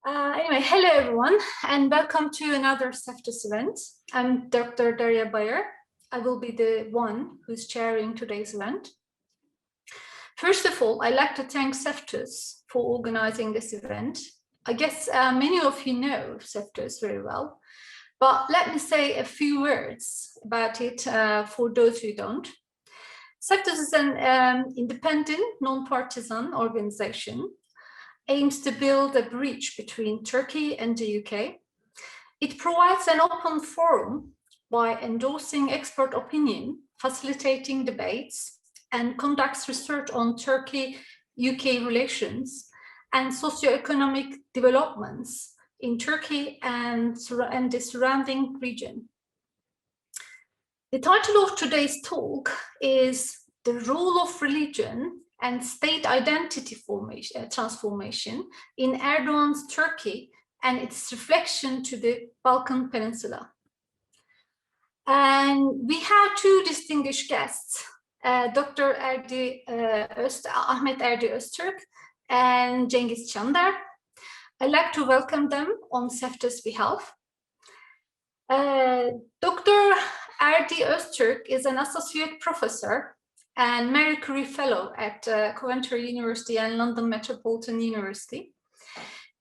Anyway, hello everyone, and welcome to another CEFTUS event. I'm Dr. Derya Bayir. I will be the one who's chairing today's event. First of all, I'd like to thank CEFTUS for organizing this event. I guess many of you know CEFTUS very well, but let me say a few words about it for those who don't. CEFTUS is an independent, non-partisan organization aims to build a bridge between Turkey and the UK. It provides an open forum by endorsing expert opinion, facilitating debates, and conducts research on Turkey-UK relations and socioeconomic developments in Turkey and the surrounding region. The title of today's talk is The Role of Religion and State Identity Transformation in Erdogan's Turkey and its reflection to the Balkan Peninsula. And we have two distinguished guests, Dr. Erdi, Ahmet Erdi Öztürk and Cengiz Çandar. I'd like to welcome them on CEFTUS' behalf. Dr. Erdi Öztürk is an associate professor and Marie Curie Fellow at Coventry University and London Metropolitan University.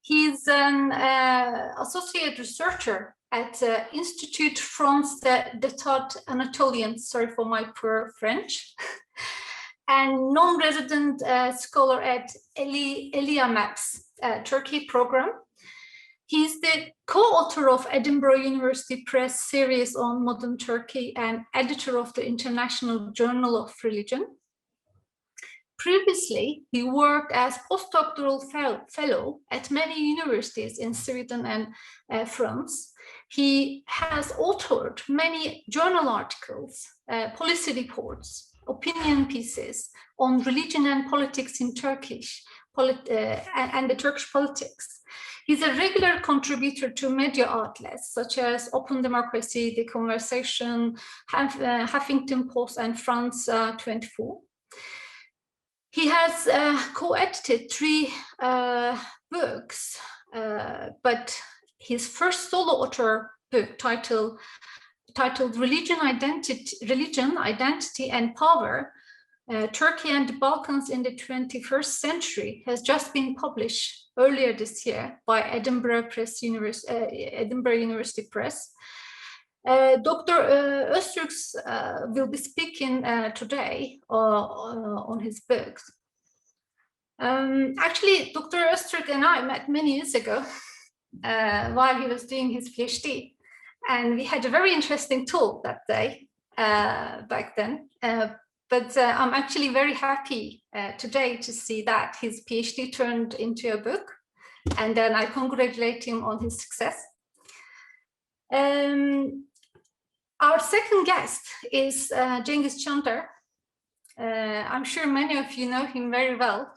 He's an associate researcher at Institut France d'État Anatolien, sorry for my poor French, and non-resident scholar at Eliamap's Turkey program. He's the co-author of Edinburgh University Press series on modern Turkey and editor of the International Journal of Religion. Previously, he worked as postdoctoral fellow at many universities in Sweden and France. He has authored many journal articles, policy reports, opinion pieces on religion and politics in Turkish and the Turkish politics. He's a regular contributor to media outlets such as Open Democracy, The Conversation, Huffington Post, and France 24. He has co-edited 3 books, but his first solo author book titled Religion, Identity and Power, Turkey and the Balkans in the 21st Century has just been published earlier this year by Edinburgh University Press. Dr. Öztürk will be speaking today on his books. Actually, Dr. Öztürk and I met many years ago while he was doing his PhD, and we had a very interesting talk that day back then. But I'm actually very happy today to see that his PhD turned into a book, and then I congratulate him on his success. Our second guest is Cengiz Çandar. I'm sure many of you know him very well,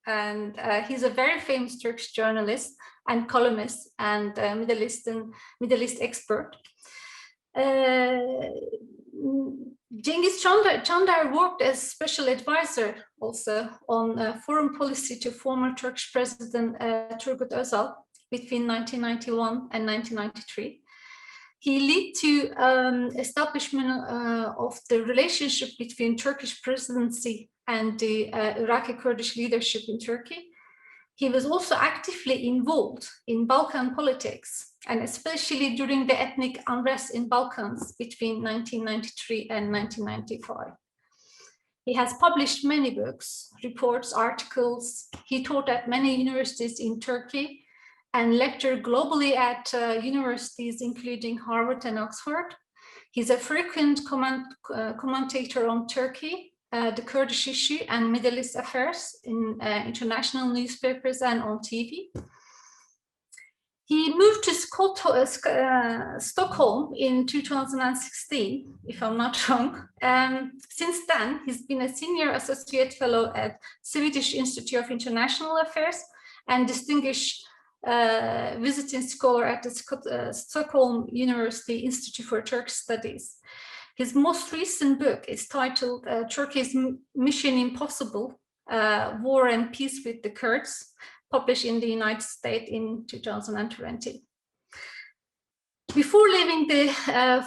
and he's a very famous Turkish journalist and columnist and Middle East expert. Cengiz Çandar worked as special advisor also on foreign policy to former Turkish President Turgut Özal between 1991 and 1993. He led to establishment of the relationship between Turkish presidency and the Iraqi Kurdish leadership in Turkey. He was also actively involved in Balkan politics, and especially during the ethnic unrest in Balkans between 1993 and 1995. He has published many books, reports, articles. He taught at many universities in Turkey and lectured globally at universities including Harvard and Oxford. He's a frequent commentator on Turkey, the Kurdish issue and Middle East affairs in international newspapers and on TV. He moved to Stockholm in 2016, if I'm not wrong. Since then, he's been a senior associate fellow at Swedish Institute of International Affairs and distinguished visiting scholar at the Stockholm University Institute for Turkish Studies. His most recent book is titled Turkey's Mission Impossible, War and Peace with the Kurds, published in the United States in 2020. Before leaving the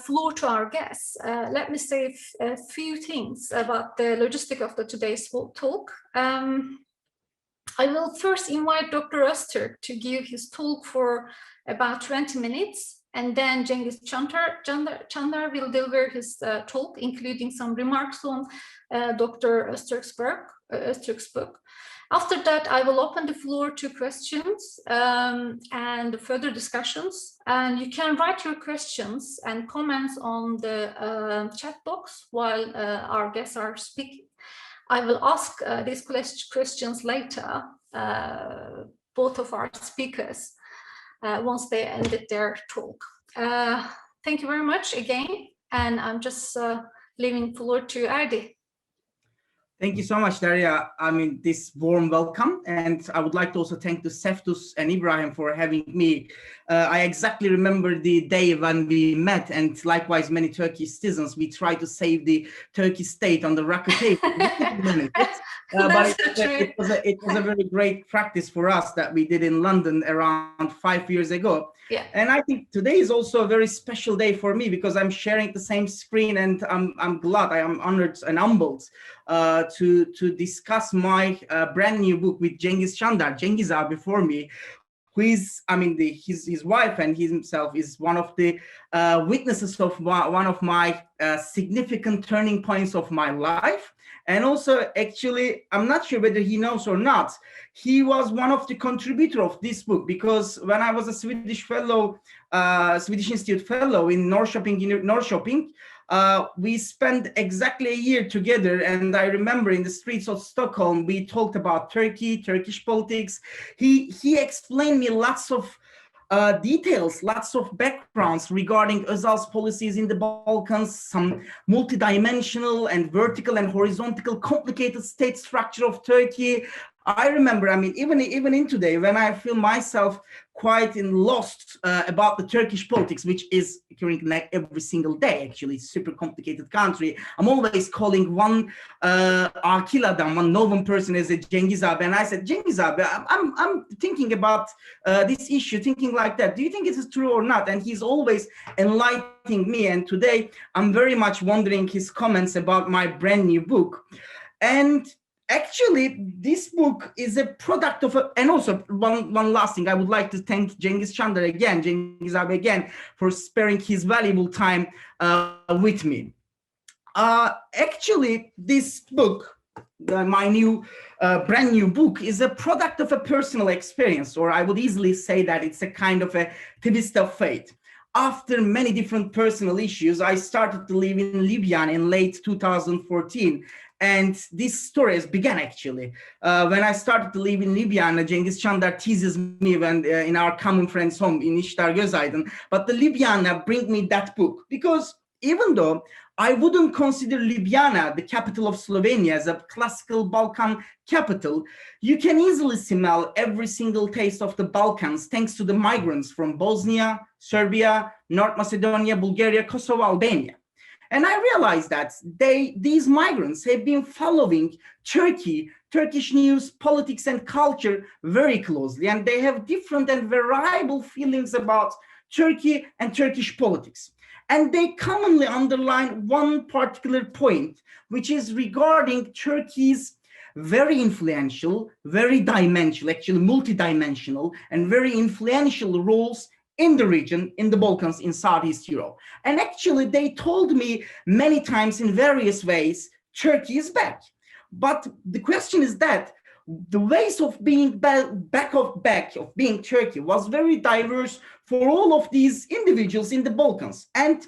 floor to our guests, let me say a few things about the logistic of today's talk. I will first invite Dr. Öztürk to give his talk for about 20 minutes, and then Cengiz Çandar will deliver his talk, including some remarks on Dr. Öztürk's book. After that, I will open the floor to questions and further discussions. And you can write your questions and comments on the chat box while our guests are speaking. I will ask these questions later, both of our speakers, once they ended their talk. Thank you very much again. And I'm just leaving the floor to Erdi. Thank you so much, Derya. I mean, this warm welcome. And I would like to also thank the Seftus and Ibrahim for having me. I exactly remember the day when we met, and likewise many Turkish citizens, we tried to save the Turkish state on the rocket table. But it was a very great practice for us that we did in London around 5 years ago. Yeah. And I think today is also a very special day for me because I'm sharing the same screen, and I'm glad, I am honored and humbled to discuss my brand new book with Cengiz Çandar, Cengiz abi before me, who is, I mean, his wife and he himself is one of the witnesses of one of my significant turning points of my life. And also, actually, I'm not sure whether he knows or not, he was one of the contributor of this book, because when I was a Swedish fellow, Swedish Institute fellow in Norrköping, we spent exactly a year together. And I remember in the streets of Stockholm, we talked about Turkey, Turkish politics. He explained me lots of details, lots of backgrounds regarding Özal's policies in the Balkans, some multidimensional and vertical and horizontal complicated state structure of Turkey. I remember, I mean, even in today, when I feel myself quite lost about the Turkish politics, which is occurring like every single day, actually, super complicated country. I'm always calling one Akiladan, one Novum person as a Cengiz abi, and I said, Cengiz abi, I'm thinking about this issue, thinking like that. Do you think it is true or not? And he's always enlightening me. And today, I'm very much wondering his comments about my brand new book. And actually, this book is a product of and also one last thing, I would like to thank Cengiz Çandar again, Cengiz abi again, for sparing his valuable time with me. Actually, this book, my new brand new book, is a product of a personal experience, or I would easily say that it's a kind of a twist of fate. After many different personal issues, I started to live in Libya in late 2014. And this story has begun actually. When I started to live in Libya, and Cengiz Çandar teases me when in our common friend's home in İştar Gözaydın, but the Ljubljana bring me that book, because even though I wouldn't consider Ljubljana, the capital of Slovenia, as a classical Balkan capital, you can easily smell every single taste of the Balkans thanks to the migrants from Bosnia, Serbia, North Macedonia, Bulgaria, Kosovo, Albania. And I realized that these migrants have been following Turkey, Turkish news, politics, and culture very closely, and they have different and variable feelings about Turkey and Turkish politics. And they commonly underline one particular point, which is regarding Turkey's very influential, very dimensional, actually multidimensional, and very influential roles in the region, in the Balkans, in Southeast Europe. And actually, they told me many times in various ways, Turkey is back. But the question is that the ways of being back of being Turkey was very diverse for all of these individuals in the Balkans. And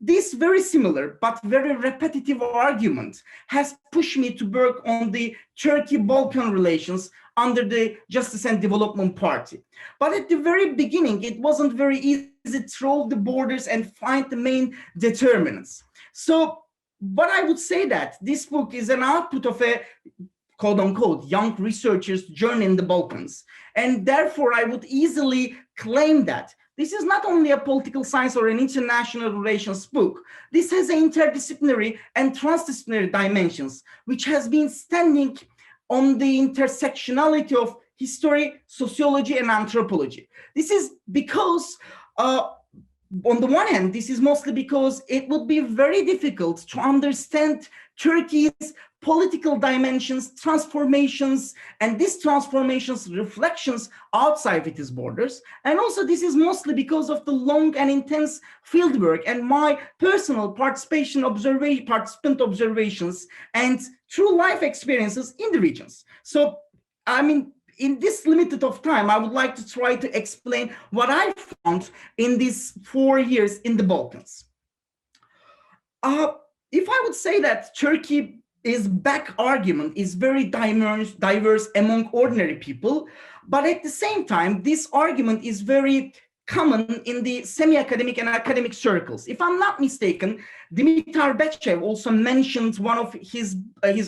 this very similar but very repetitive argument has pushed me to work on the Turkey-Balkan relations under the Justice and Development Party. But at the very beginning, it wasn't very easy to throw the borders and find the main determinants. So what I would say that this book is an output of a quote-unquote young researcher's journey in the Balkans. And therefore, I would easily claim that this is not only a political science or an international relations book. This has interdisciplinary and transdisciplinary dimensions, which has been standing on the intersectionality of history, sociology, and anthropology. This is because, on the one hand, this is mostly because it would be very difficult to understand Turkey's political dimensions, transformations, and these transformations reflections outside its borders. And also this is mostly because of the long and intense fieldwork and my personal participant observations and true life experiences in the regions. So, I mean, in this limited of time, I would like to try to explain what I found in these 4 years in the Balkans. If I would say that Turkey is back argument is very diverse among ordinary people, but at the same time, this argument is very common in the semi-academic and academic circles. If I'm not mistaken, Dimitar Betchev also mentioned one of his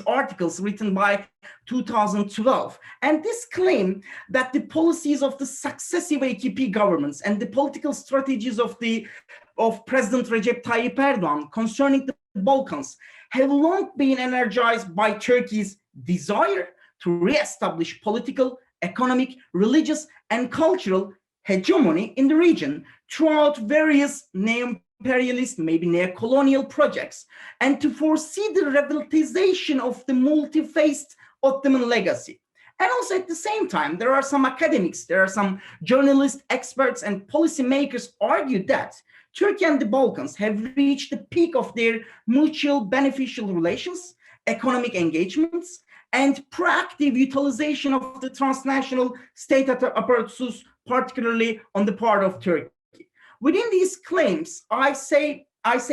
articles written by 2012. And this claim that the policies of the successive AKP governments and the political strategies of President Recep Tayyip Erdogan concerning the Balkans have long been energized by Turkey's desire to re-establish political, economic, religious, and cultural hegemony in the region throughout various neo-imperialist, maybe neo-colonial projects, and to foresee the revitalization of the multi-faced Ottoman legacy. And also at the same time, there are some academics, there are some journalists, experts, and policymakers argue that Turkey and the Balkans have reached the peak of their mutual beneficial relations, economic engagements, and proactive utilization of the transnational state apparatus, particularly on the part of Turkey. Within these claims, I say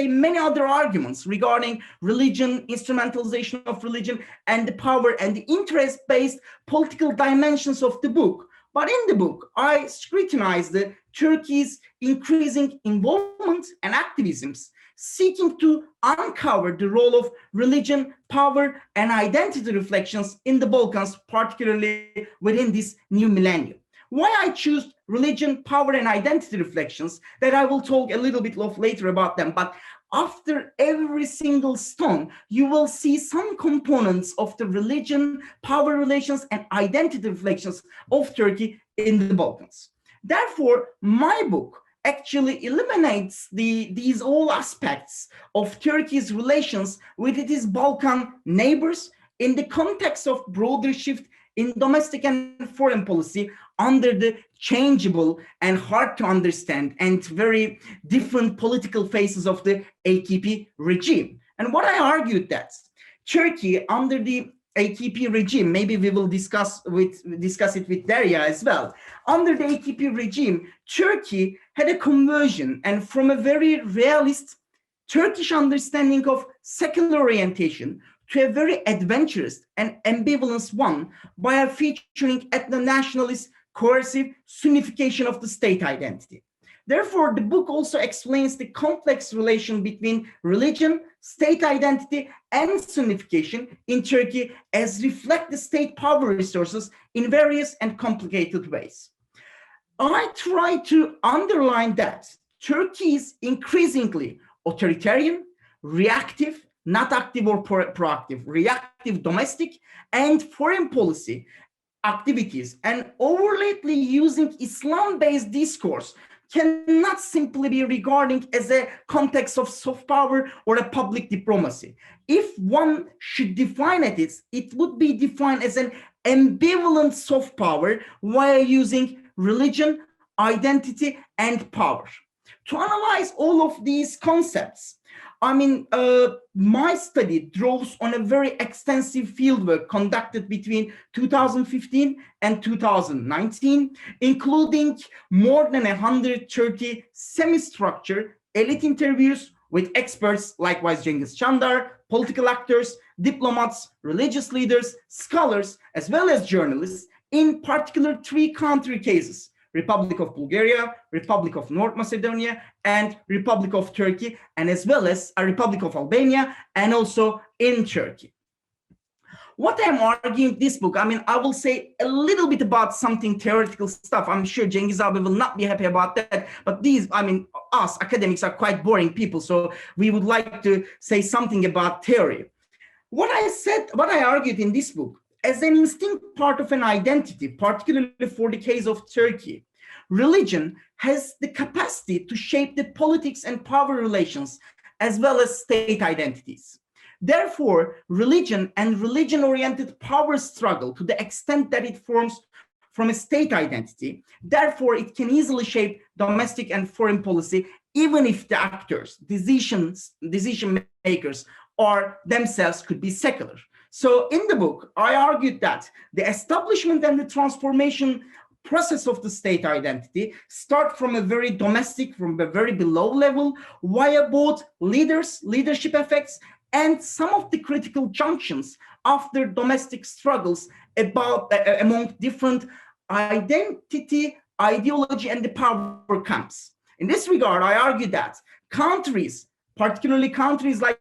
many other arguments regarding religion, instrumentalization of religion, and the power and the interest-based political dimensions of the book. But in the book, I scrutinize the Turkey's increasing involvement and activisms, seeking to uncover the role of religion, power, and identity reflections in the Balkans, particularly within this new millennium. Why I choose religion, power, and identity reflections, that I will talk a little bit later about them, but after every single stone, you will see some components of the religion, power relations, and identity reflections of Turkey in the Balkans. Therefore, my book actually eliminates these all aspects of Turkey's relations with its Balkan neighbors in the context of broader shift in domestic and foreign policy under the changeable and hard to understand and very different political phases of the AKP regime. And what I argued that Turkey under the AKP regime, maybe we will discuss it with Derya as well. Under the AKP regime, Turkey had a conversion and from a very realist Turkish understanding of secular orientation to a very adventurous and ambivalent one by featuring ethno-nationalist coercive Sunnification of the state identity. Therefore, the book also explains the complex relation between religion, state identity, and Sunnification in Turkey as reflect the state power resources in various and complicated ways. I try to underline that Turkey is increasingly authoritarian, reactive, not active or proactive, reactive domestic and foreign policy activities, and overtly using Islam-based discourse cannot simply be regarded as a context of soft power or a public diplomacy. If one should define it, it would be defined as an ambivalent soft power while using religion, identity, and power. To analyze all of these concepts, my study draws on a very extensive fieldwork conducted between 2015 and 2019, including more than 130 semi-structured elite interviews with experts, likewise Cengiz, Çandar, political actors, diplomats, religious leaders, scholars, as well as journalists, in particular 3 country cases: Republic of Bulgaria, Republic of North Macedonia, and Republic of Turkey, and as well as a Republic of Albania, and also in Turkey. What I'm arguing in this book, I will say a little bit about something theoretical stuff. I'm sure Cengiz abi will not be happy about that, but these, us academics are quite boring people, so we would like to say something about theory. What I argued in this book, as an instinct part of an identity, particularly for the case of Turkey, religion has the capacity to shape the politics and power relations as well as state identities. Therefore, religion and religion-oriented power struggle to the extent that it forms from a state identity, therefore it can easily shape domestic and foreign policy, even if the actors, decision makers, or themselves could be secular. So in the book, I argued that the establishment and the transformation process of the state identity start from a very domestic, from a very below level, via both leadership effects, and some of the critical junctions after domestic struggles among different identity, ideology, and the power camps. In this regard, I argue that countries, particularly countries like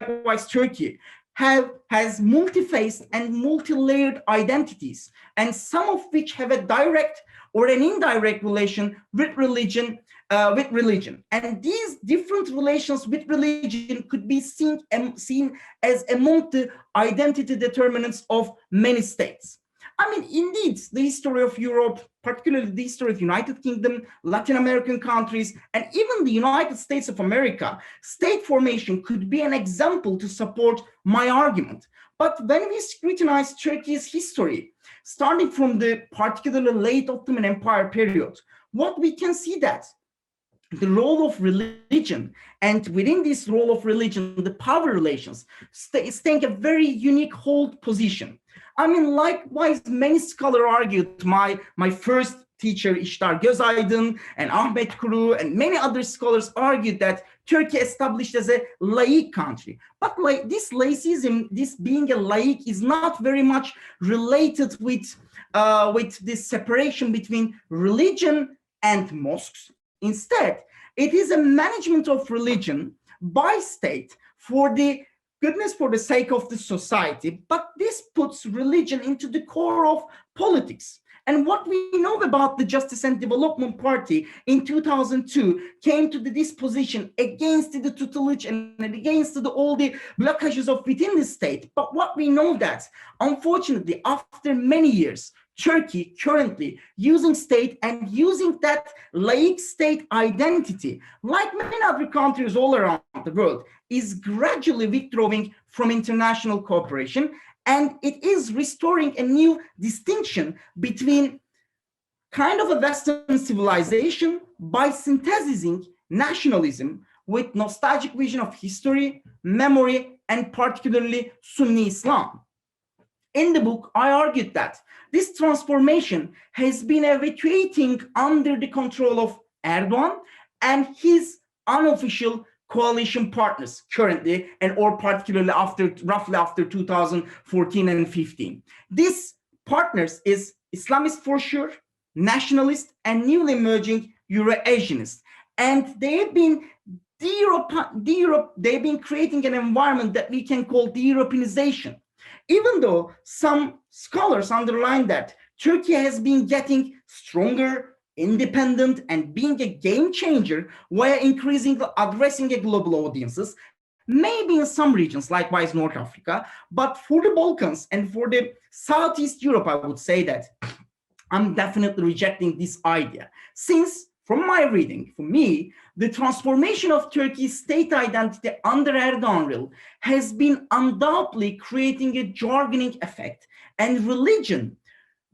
Turkey, has multi-faced and multi-layered identities, and some of which have a direct or an indirect relation with religion. And these different relations with religion could be seen as among the identity determinants of many states. I mean, indeed, the history of Europe, particularly the history of United Kingdom, Latin American countries, and even the United States of America, state formation could be an example to support my argument. But when we scrutinize Turkey's history, starting from the particularly late Ottoman Empire period, what we can see that the role of religion, and within this role of religion, the power relations take a very unique hold position. I mean, likewise, many scholars argued, my first teacher, İştar Gözaydın, and Ahmet Kuru, and many other scholars argued that Turkey established as a laïc country. But this laicism, this being a laïc, is not very much related with this separation between religion and mosques. Instead, it is a management of religion by state for the sake of the society, but this puts religion into the core of politics. And what we know about the Justice and Development Party in 2002 came to this position against the tutelage and against all the blockages of within the state. But what we know that, unfortunately, after many years, Turkey currently using state and using that laïc state identity, like many other countries all around the world, is gradually withdrawing from international cooperation, and it is restoring a new distinction between kind of a Western civilization by synthesizing nationalism with nostalgic vision of history, memory, and particularly Sunni Islam. In the book, I argued that this transformation has been evacuating under the control of Erdogan and his unofficial coalition partners currently, or particularly roughly after 2014 and 15. These partners is Islamist for sure, nationalist, and newly emerging Euro-Asianist. And they've been creating an environment that we can call de-Europeanization. Even though some scholars underline that Turkey has been getting stronger, independent, and being a game changer while increasingly addressing global audiences, maybe in some regions, likewise North Africa, but for the Balkans and for the Southeast Europe, I would say that I'm definitely rejecting this idea. Since, from my reading, for me, the transformation of Turkey's state identity under Erdogan rule has been undoubtedly creating a jargoning effect, and religion,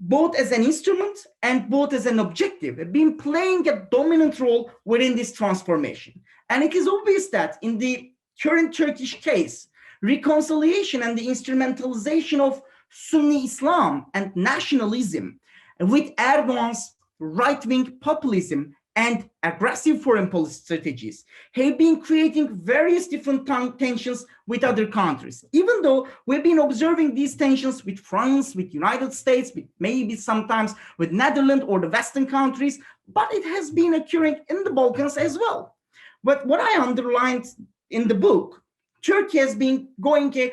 both as an instrument and both as an objective, have been playing a dominant role within this transformation. And it is obvious that in the current Turkish case, reconciliation and the instrumentalization of Sunni Islam and nationalism with Erdogan's right-wing populism and aggressive foreign policy strategies have been creating various different tensions with other countries. Even though we've been observing these tensions with France, with United States, with maybe sometimes with Netherlands or the Western countries, but it has been occurring in the Balkans as well. But what I underlined in the book, Turkey has been going a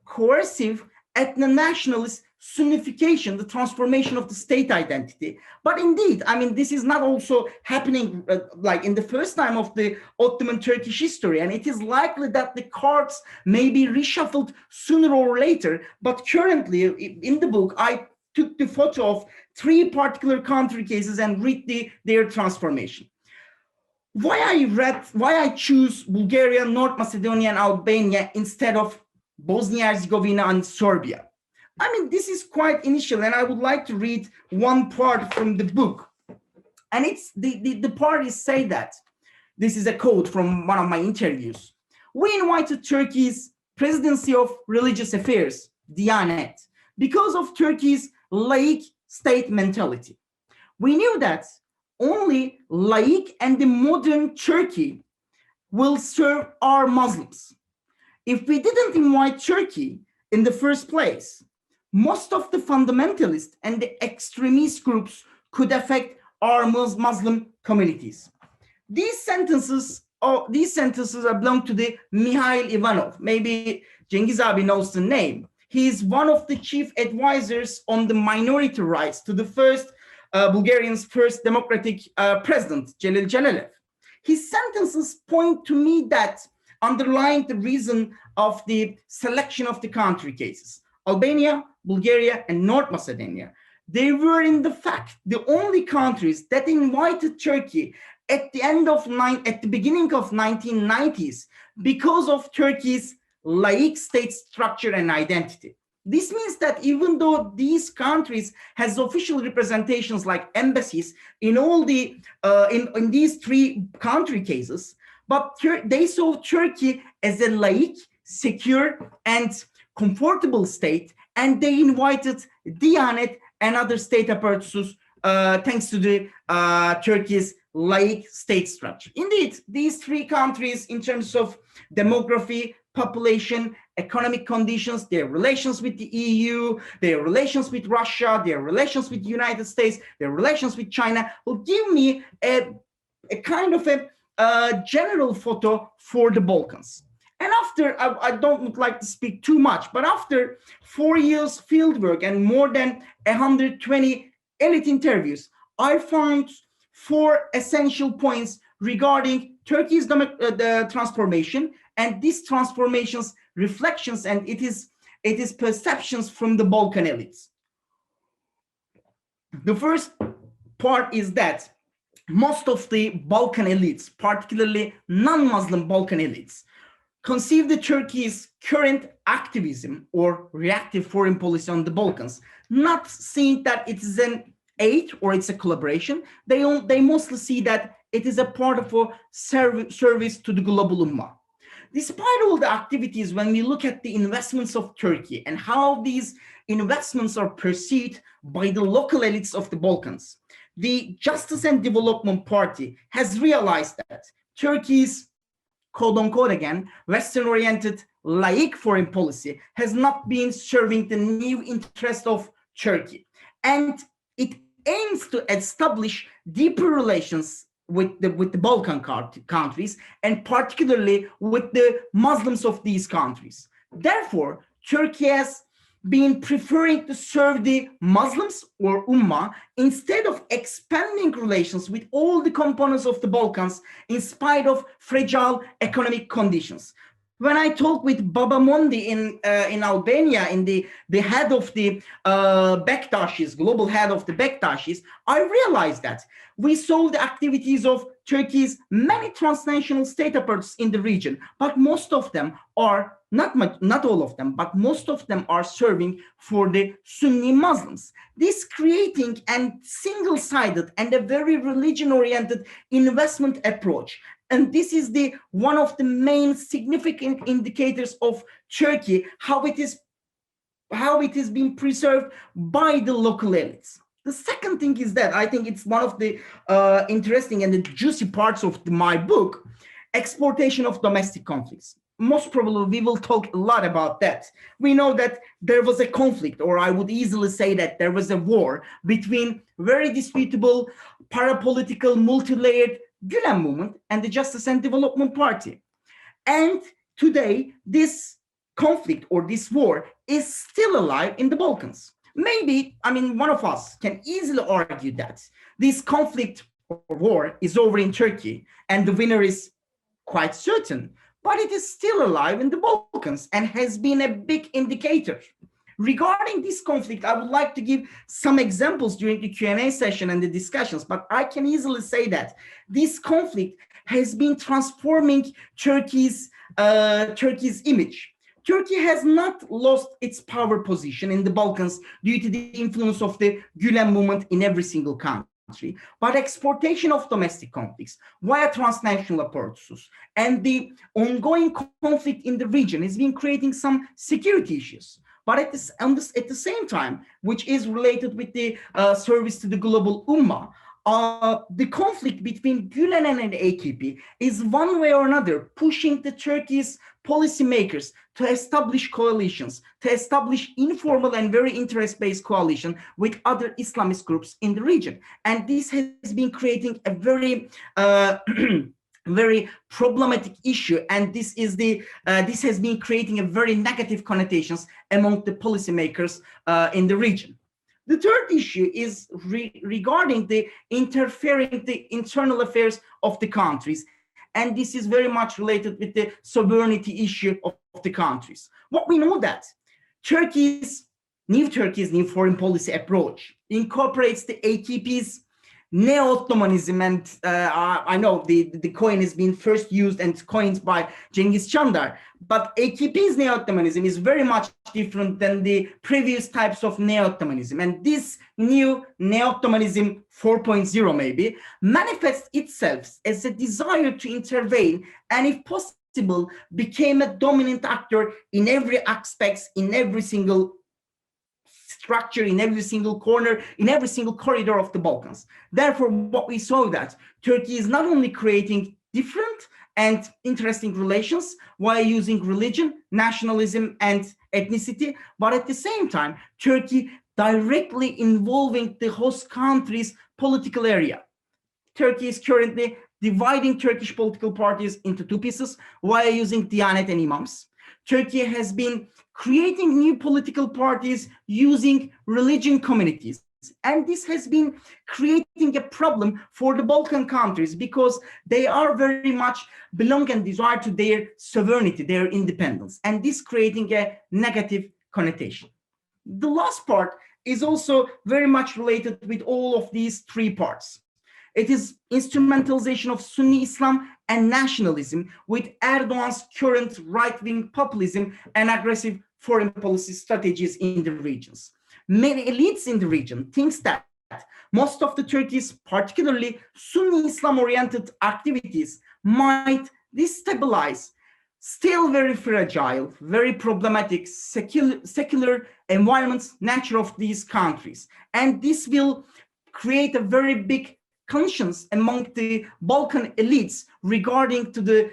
coercive ethno-nationalist Sunnification, the transformation of the state identity. But indeed, I mean, this is not also happening like in the first time of the Ottoman Turkish history, and it is likely that the cards may be reshuffled sooner or later. But currently, in the book, I took the photo of 3 particular country cases and read their transformation. Why I choose Bulgaria, North Macedonia, and Albania instead of Bosnia-Herzegovina and Serbia? I mean, this is quite initial, and I would like to read one part from the book. And it's the part is say that, this is a quote from one of my interviews. We invited Turkey's Presidency of Religious Affairs, Diyanet, because of Turkey's laïc state mentality. We knew that only laïc and the modern Turkey will serve our Muslims. If we didn't invite Turkey in the first place, most of the fundamentalist and the extremist groups could affect our Muslim communities. These sentences belong to the Mikhail Ivanov. Maybe Cengiz abi knows the name. He is one of the chief advisors on the minority rights to the Bulgarian's first democratic president, Celal Celalev. His sentences point to me that underlying the reason of the selection of the country cases. Albania, Bulgaria, and North Macedonia, they were in the fact the only countries that invited Turkey at the beginning of 1990s because of Turkey's laïc state structure and identity. This means that even though these countries has official representations like embassies in all the in these 3 country cases, but they saw Turkey as a laïc, secure, and comfortable state, and they invited Diyanet and other state apparatus thanks to the Turkey's laïc state structure. Indeed, these 3 countries, in terms of demography, population, economic conditions, their relations with the EU, their relations with Russia, their relations with the United States, their relations with China, will give me a kind of a general photo for the Balkans. And after, I don't like to speak too much, but after 4 years fieldwork and more than 120 elite interviews, I found 4 essential points regarding Turkey's the transformation, and these transformations reflections, and it is perceptions from the Balkan elites. The first part is that most of the Balkan elites, particularly non-Muslim Balkan elites, conceive the Turkey's current activism or reactive foreign policy on the Balkans, not seeing that it is an aid or it's a collaboration. They mostly see that it is a part of a service to the global ummah. Despite all the activities, when we look at the investments of Turkey and how these investments are perceived by the local elites of the Balkans, the Justice and Development Party has realized that Turkey's quote-unquote again, Western-oriented laïc foreign policy has not been serving the new interest of Turkey. And it aims to establish deeper relations with the Balkan countries, and particularly with the Muslims of these countries. Therefore, Turkey has been preferring to serve the Muslims or Ummah instead of expanding relations with all the components of the Balkans in spite of fragile economic conditions. When I talk with Baba Mondi in Albania, in the head of the Bektashis, global head of the Bektashis, I realized that we saw the activities of Turkey's many transnational state apparatus in the region, but most of them are, not all of them, but most of them are serving for the Sunni Muslims. This creating a single-sided and a very religion-oriented investment approach. And this is one of the main significant indicators of Turkey, how it is being preserved by the local elites. The second thing is that I think it's one of the interesting and the juicy parts of my book, exportation of domestic conflicts. Most probably we will talk a lot about that. We know that there was a conflict, or I would easily say that there was a war between very disputable parapolitical multi-layered Gülen movement and the Justice and Development Party. And today, this conflict or this war is still alive in the Balkans. Maybe, I mean, one of us can easily argue that this conflict or war is over in Turkey and the winner is quite certain, but it is still alive in the Balkans and has been a big indicator. Regarding this conflict, I would like to give some examples during the Q&A session and the discussions, but I can easily say that this conflict has been transforming Turkey's image. Turkey has not lost its power position in the Balkans due to the influence of the Gülen movement in every single country, but exportation of domestic conflicts via transnational apparatus and the ongoing conflict in the region has been creating some security issues. But at the same time, which is related with the service to the global Ummah, the conflict between Gülen and AKP is one way or another pushing the Turkey's policymakers to establish coalitions, to establish informal and very interest-based coalition with other Islamist groups in the region. And this has been creating a very very problematic issue, and this has been creating a very negative connotations among the policymakers in the region. The third issue is regarding the interfering the internal affairs of the countries, and this is very much related with the sovereignty issue of the countries. What we know that Turkey's new foreign policy approach incorporates the AKP's neo-Ottomanism, and I know the coin has been first used and coined by Cengiz Çandar, but AKP's neo-Ottomanism is very much different than the previous types of neo-Ottomanism, and this new neo-Ottomanism 4.0 maybe manifests itself as a desire to intervene and, if possible, became a dominant actor in every aspect, in every single structure, in every single corner, in every single corridor of the Balkans. Therefore, what we saw that Turkey is not only creating different and interesting relations while using religion, nationalism, and ethnicity, but at the same time, Turkey directly involving the host country's political area. Turkey is currently dividing Turkish political parties into two pieces while using Diyanet and imams. Turkey has been creating new political parties using religion communities. And this has been creating a problem for the Balkan countries because they are very much belong and desire to their sovereignty, their independence, and this creating a negative connotation. The last part is also very much related with all of these three parts. It is instrumentalization of Sunni Islam and nationalism with Erdogan's current right-wing populism and aggressive foreign policy strategies in the regions. Many elites in the region think that most of the Turkey's, particularly Sunni Islam-oriented activities might destabilize still very fragile, very problematic secular environments, nature of these countries. And this will create a very big conscience among the Balkan elites regarding to the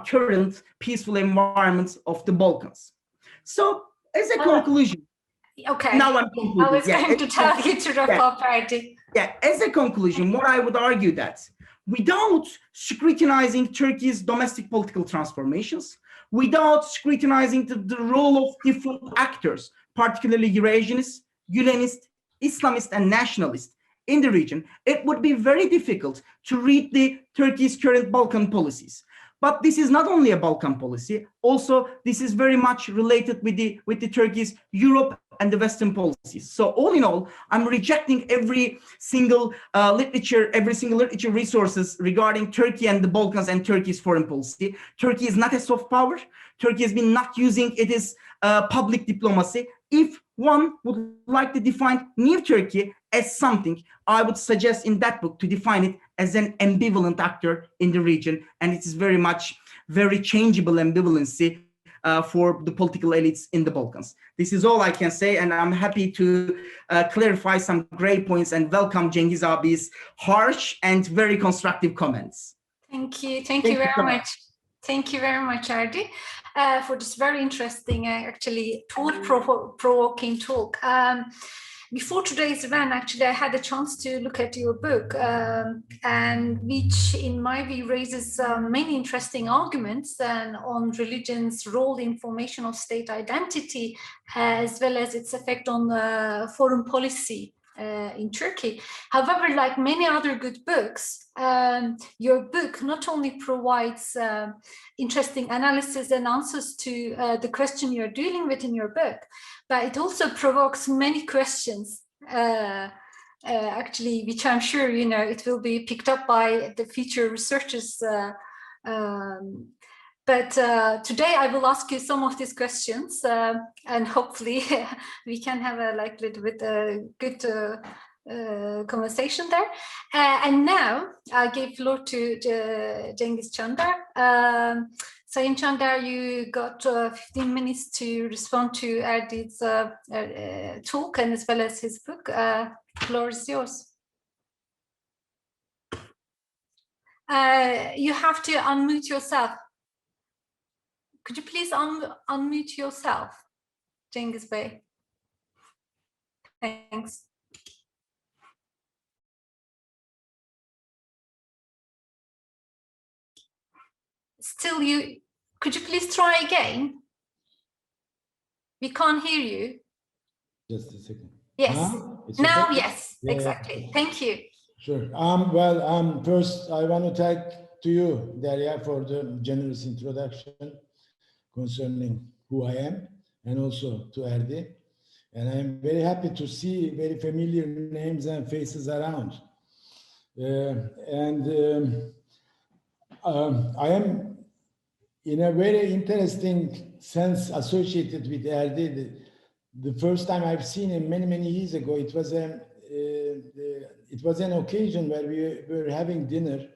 current peaceful environments of the Balkans. So as a conclusion, okay. Now I'm concluding. I was going to tell you to wrap up, Erdi. Yeah, as a conclusion, what I would argue that without scrutinizing Turkey's domestic political transformations, without scrutinizing the role of different actors, particularly Eurasianists, Gülenist, Islamist, and nationalist in the region, it would be very difficult to read the Turkey's current Balkan policies. But this is not only a Balkan policy, also this is very much related with the Turkey's Europe and the Western policies. So all in all, I'm rejecting every single literature resources regarding Turkey and the Balkans and Turkey's foreign policy. Turkey is not a soft power. Turkey has been not using its public diplomacy. If one would like to define New Turkey as something, I would suggest in that book to define it as an ambivalent actor in the region. And it is very much very changeable ambivalency for the political elites in the Balkans. This is all I can say, and I'm happy to clarify some great points and welcome Cengiz abi's harsh and very constructive comments. Thank you very much. Thank you very much, Erdi, for this very interesting, actually thought-provoking talk. Before today's event, actually, I had a chance to look at your book, and which, in my view, raises many interesting arguments on religion's role in formation of state identity, as well as its effect on foreign policy in Turkey. However, like many other good books, your book not only provides interesting analysis and answers to the question you're dealing with in your book, but it also provokes many questions, actually, which I'm sure, you know, it will be picked up by the future researchers. But today I will ask you some of these questions, and hopefully we can have a little bit good conversation there. And now I give floor to Cengiz Çandar. Sayın Çandar, you got 15 minutes to respond to Erdi's talk and as well as his book. Floor is yours. You have to unmute yourself. Could you please unmute yourself, Cengiz Bey? Thanks. Still, could you please try again? We can't hear you. Just a second. Yes. Now, okay? Yes, yeah, exactly. Yeah. Thank you. Sure. First, I want to thank to you, Derya, for the generous introduction concerning who I am, and also to Erdi. And I'm very happy to see very familiar names and faces around. I am in a very interesting sense associated with Erdi. The first time I've seen him many years ago, it was an occasion where we were having dinner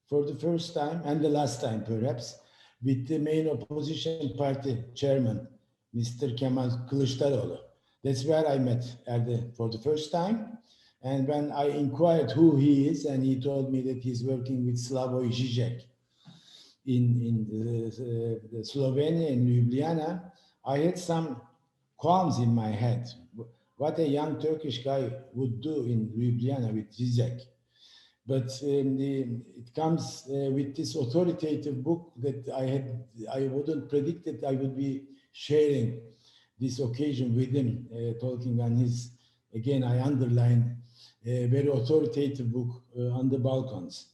for the first time, and the last time perhaps, with the main opposition party chairman, Mr. Kemal Kılıçdaroğlu. That's where I met Erdi for the first time. And when I inquired who he is, and he told me that he's working with Slavoj Žižek in Slovenia, in Ljubljana, I had some qualms in my head. What a young Turkish guy would do in Ljubljana with Žižek. But it comes with this authoritative book that I wouldn't predict that I would be sharing this occasion with him, talking on his, again, I underline, a very authoritative book on the Balkans.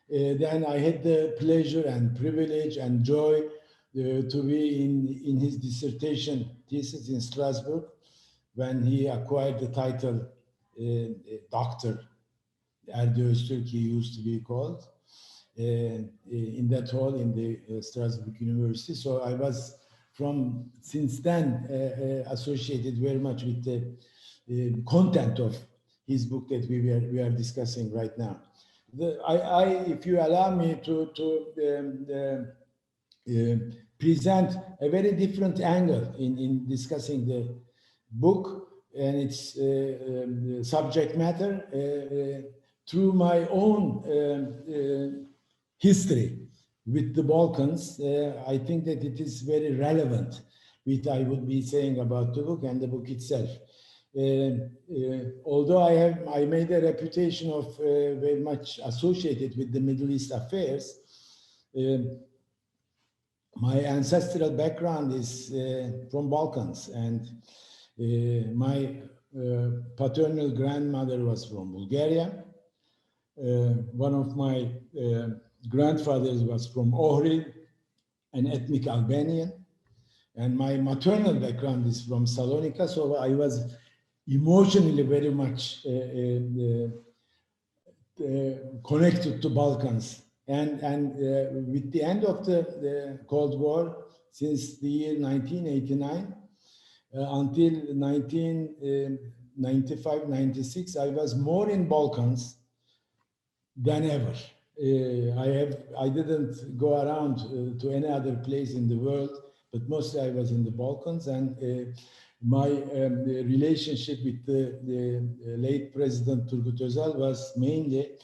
Then I had the pleasure and privilege and joy to be in his dissertation thesis in Strasbourg when he acquired the title Doctor. Erdi Öztürk, he used to be called, in that hall in the Strasbourg University. So I was since then associated very much with the content of his book that we are discussing right now. If you allow me to present a very different angle in discussing the book and its subject matter, through my own history with the Balkans, I think that it is very relevant what I would be saying about the book and the book itself. Although I made a reputation of very much associated with the Middle East affairs, my ancestral background is from Balkans, and my paternal grandmother was from Bulgaria. One of my grandfathers was from Ohrid, an ethnic Albanian, and my maternal background is from Salonika, so I was emotionally very much connected to Balkans. And with the end of the Cold War, since the year 1989 until 1995-96, I was more in Balkans than ever. I didn't go around to any other place in the world, but mostly I was in the Balkans, and my relationship with the late President Turgut Özal was mainly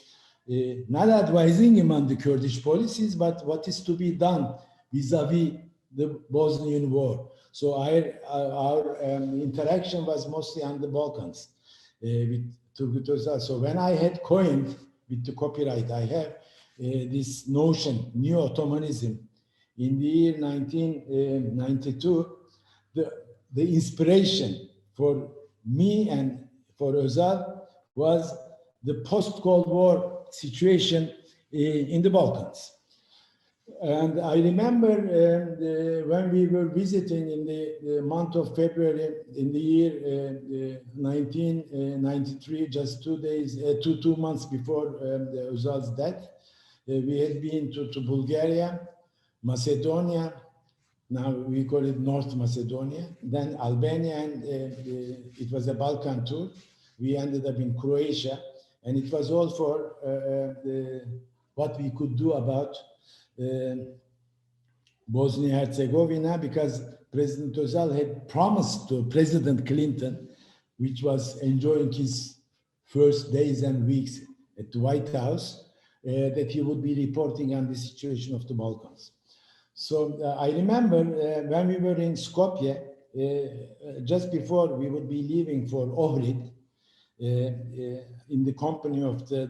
not advising him on the Kurdish policies, but what is to be done vis-a-vis the Bosnian War. So our interaction was mostly on the Balkans with Turgut Özal. So when I had coined with the copyright I have this notion, New Ottomanism, in the year 1992, the inspiration for me and for Özal was the post-Cold War situation in the Balkans. And I remember when we were visiting in the month of February in the year 1993, just 2 months before Özal's death, we had been to Bulgaria, Macedonia, now we call it North Macedonia, then Albania, and it was a Balkan tour. We ended up in Croatia, and it was all for what we could do about Bosnia-Herzegovina, because President Özal had promised to President Clinton, which was enjoying his first days and weeks at the White House, that he would be reporting on the situation of the Balkans. So I remember when we were in Skopje, just before we would be leaving for Ohrid, in the company of the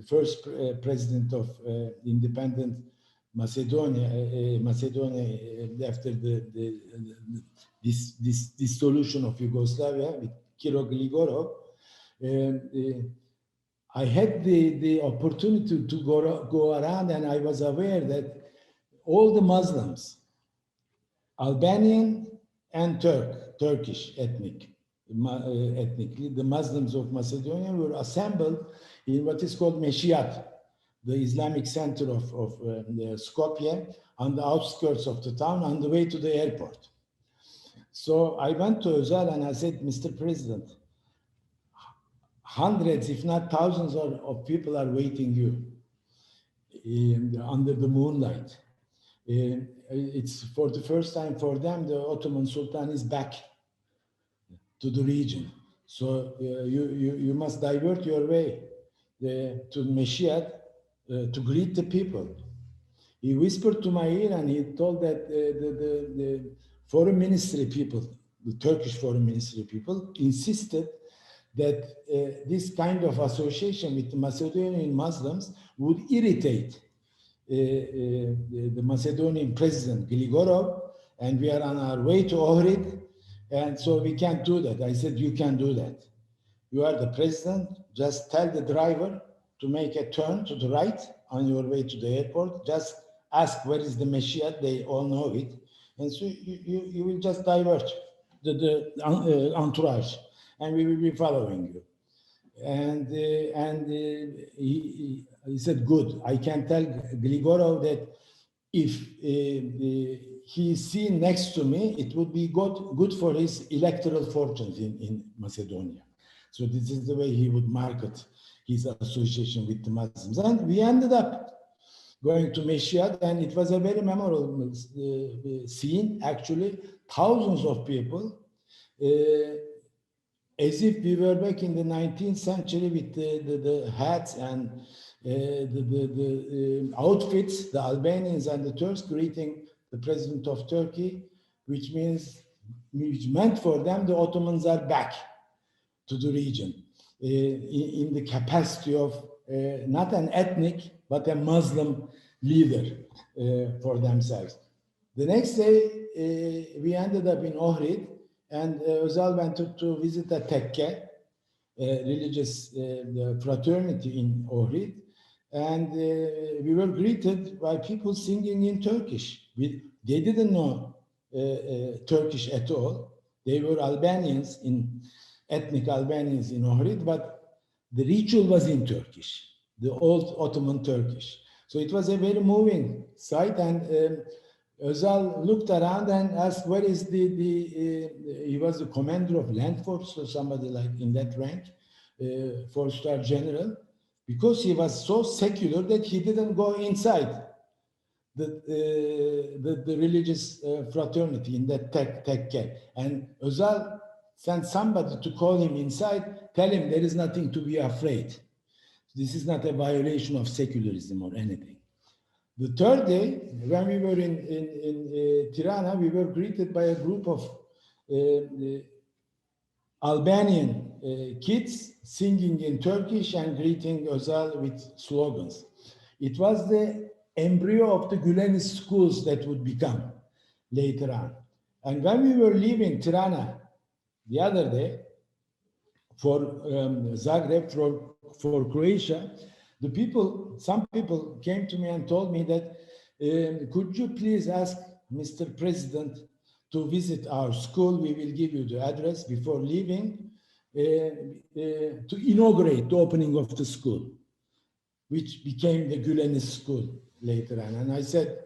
first president of independent Macedonia, after this dissolution of Yugoslavia with Kiro Gligorov, I had the opportunity to go around, and I was aware that all the Muslims, Albanian and Turkish ethnically, the Muslims of Macedonia were assembled in what is called Meşiyat, the Islamic center of Skopje, on the outskirts of the town, on the way to the airport. So I went to Özal and I said, Mr. President, hundreds, if not thousands of people are waiting you under the moonlight. It's for the first time for them, the Ottoman Sultan is back to the region. So you must divert your way to Meşiyat to greet the people. He whispered to my ear and he told that the foreign ministry people, the Turkish foreign ministry people, insisted that this kind of association with the Macedonian Muslims would irritate the Macedonian president, Gligorov, and we are on our way to Ohrid, and so we can't do that. I said, you can do that. You are the president, just tell the driver to make a turn to the right on your way to the airport. Just ask where is the Meşiyat, they all know it. And so you will just divert the entourage, and we will be following you. And he said, good, I can tell Gligorov that if he is seen next to me, it would be good for his electoral fortunes in Macedonia. So this is the way he would market his association with the Muslims. And we ended up going to Meşiyat, and it was a very memorable scene, actually. Thousands of people, as if we were back in the 19th century with the hats and the outfits, the Albanians and the Turks greeting the president of Turkey, which meant for them the Ottomans are back to the region in the capacity of not an ethnic but a Muslim leader for themselves. The next day we ended up in Ohrid, and Özal went to visit a tekke, religious fraternity in Ohrid, and we were greeted by people singing in Turkish. They didn't know Turkish at all. They were Albanians, ethnic Albanians in Ohrid, but the ritual was in Turkish, the old Ottoman Turkish. So it was a very moving sight, and Özal looked around and asked, where is he was the commander of land force or somebody like in that rank, 4-star general, because he was so secular that he didn't go inside the religious fraternity in that tekke. And Özal sent somebody to call him inside, tell him there is nothing to be afraid. This is not a violation of secularism or anything. The third day, when we were in Tirana, we were greeted by a group of Albanian kids singing in Turkish and greeting Özal with slogans. It was the embryo of the Gülenis schools that would become later on. And when we were leaving Tirana the other day for Zagreb, for Croatia, some people came to me and told me that, could you please ask Mr. President to visit our school? We will give you the address before leaving to inaugurate the opening of the school, which became the Gülenis school later on. And I said,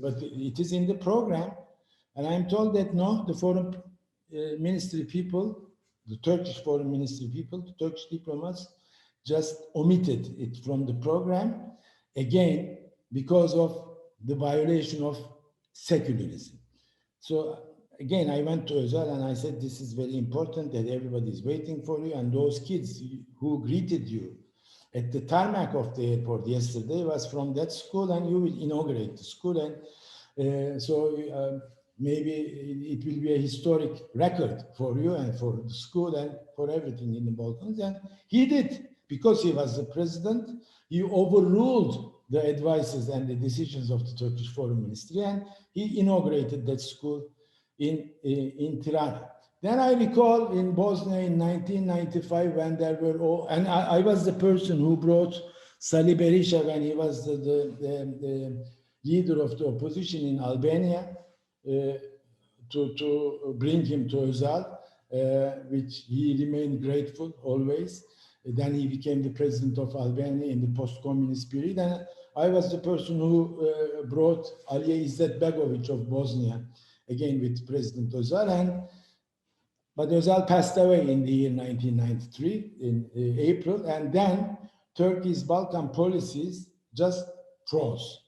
but it is in the program. And I'm told that no, the foreign ministry people, the Turkish foreign ministry people, the Turkish diplomats just omitted it from the program, again, because of the violation of secularism. So again, I went to Özal and I said, this is very important that everybody is waiting for you. And those kids who greeted you at the tarmac of the airport yesterday was from that school, and you will inaugurate the school. And so maybe it will be a historic record for you and for the school and for everything in the Balkans. And he did, because he was the president. He overruled the advices and the decisions of the Turkish Foreign Ministry, and he inaugurated that school in Tirana. Then I recall in Bosnia in 1995 when there were and I was the person who brought Sali Berisha when he was the leader of the opposition in Albania to bring him to Özal, which he remained grateful always. Then he became the president of Albania in the post-communist period. And I was the person who brought Alija Izetbegović of Bosnia, again with President Özal. But Özal passed away in the year 1993, in April. And then Turkey's Balkan policies just froze.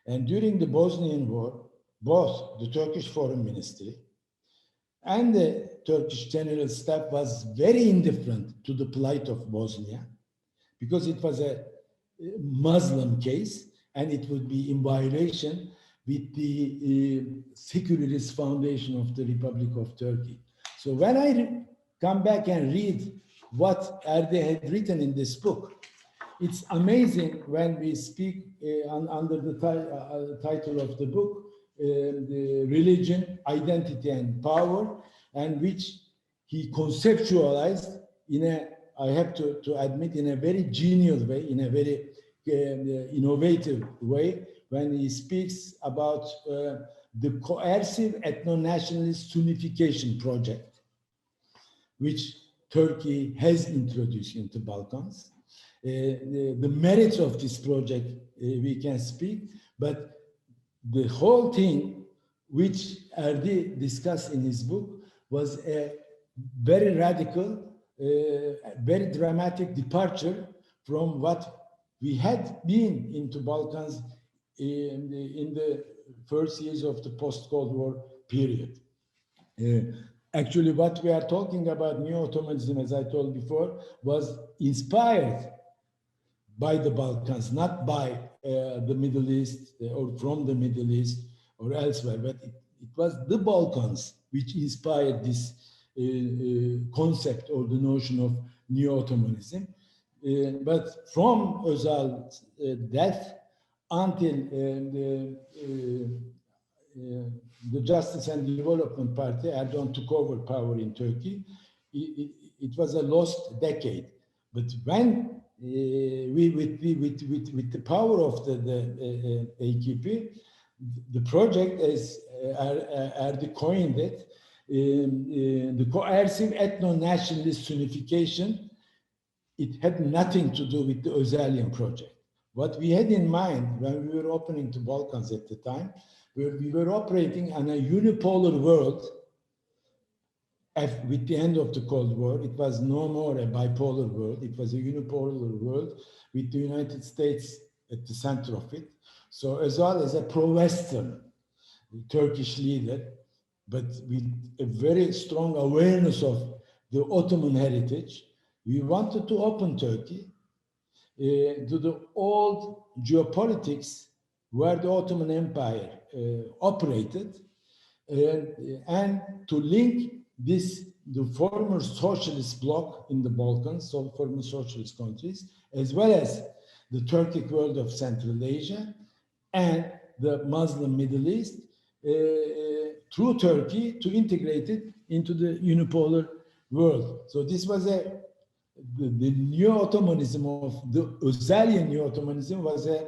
And during the Bosnian War, both the Turkish Foreign Ministry and the Turkish General Staff was very indifferent to the plight of Bosnia, because it was a Muslim case and it would be in violation with the secularist foundation of the Republic of Turkey. So when I come back and read what Erdi had written in this book, it's amazing when we speak under the title of the book, the religion, identity, and power, and which he conceptualized in a, I have to admit, in a very genial way, in a very innovative way, when he speaks about the coercive ethno-nationalist Sunnification project, which Turkey has introduced into Balkans. The merits of this project we can speak, but the whole thing, which Erdi discussed in his book, was a very radical, very dramatic departure from what we had been into Balkans in the first years of the post-Cold War period. Actually, what we are talking about, Neo-Ottomanism, as I told before, was inspired by the Balkans, not by the Middle East or from the Middle East or elsewhere, but it was the Balkans which inspired this concept or the notion of Neo-Ottomanism. But from Özal's death until the Justice and Development Party, Erdogan, took over power in Turkey, it was a lost decade. But when with the power of the AKP, the project, as Erdi coined it, the coercive ethno-nationalist Sunnification, it had nothing to do with the Özalian project. What we had in mind when we were opening the Balkans at the time, we were operating on a unipolar world. With the end of the Cold War, it was no more a bipolar world. It was a unipolar world with the United States at the center of it. So Özal is a pro-Western Turkish leader, but with a very strong awareness of the Ottoman heritage, we wanted to open Turkey to the old geopolitics where the Ottoman Empire operated, and to link the former socialist bloc in the Balkans, so former socialist countries, as well as the Turkic world of Central Asia and the Muslim Middle East, through Turkey, to integrate it into the unipolar world. So this was the neo-Ottomanism of the Öztürk neo-Ottomanism was a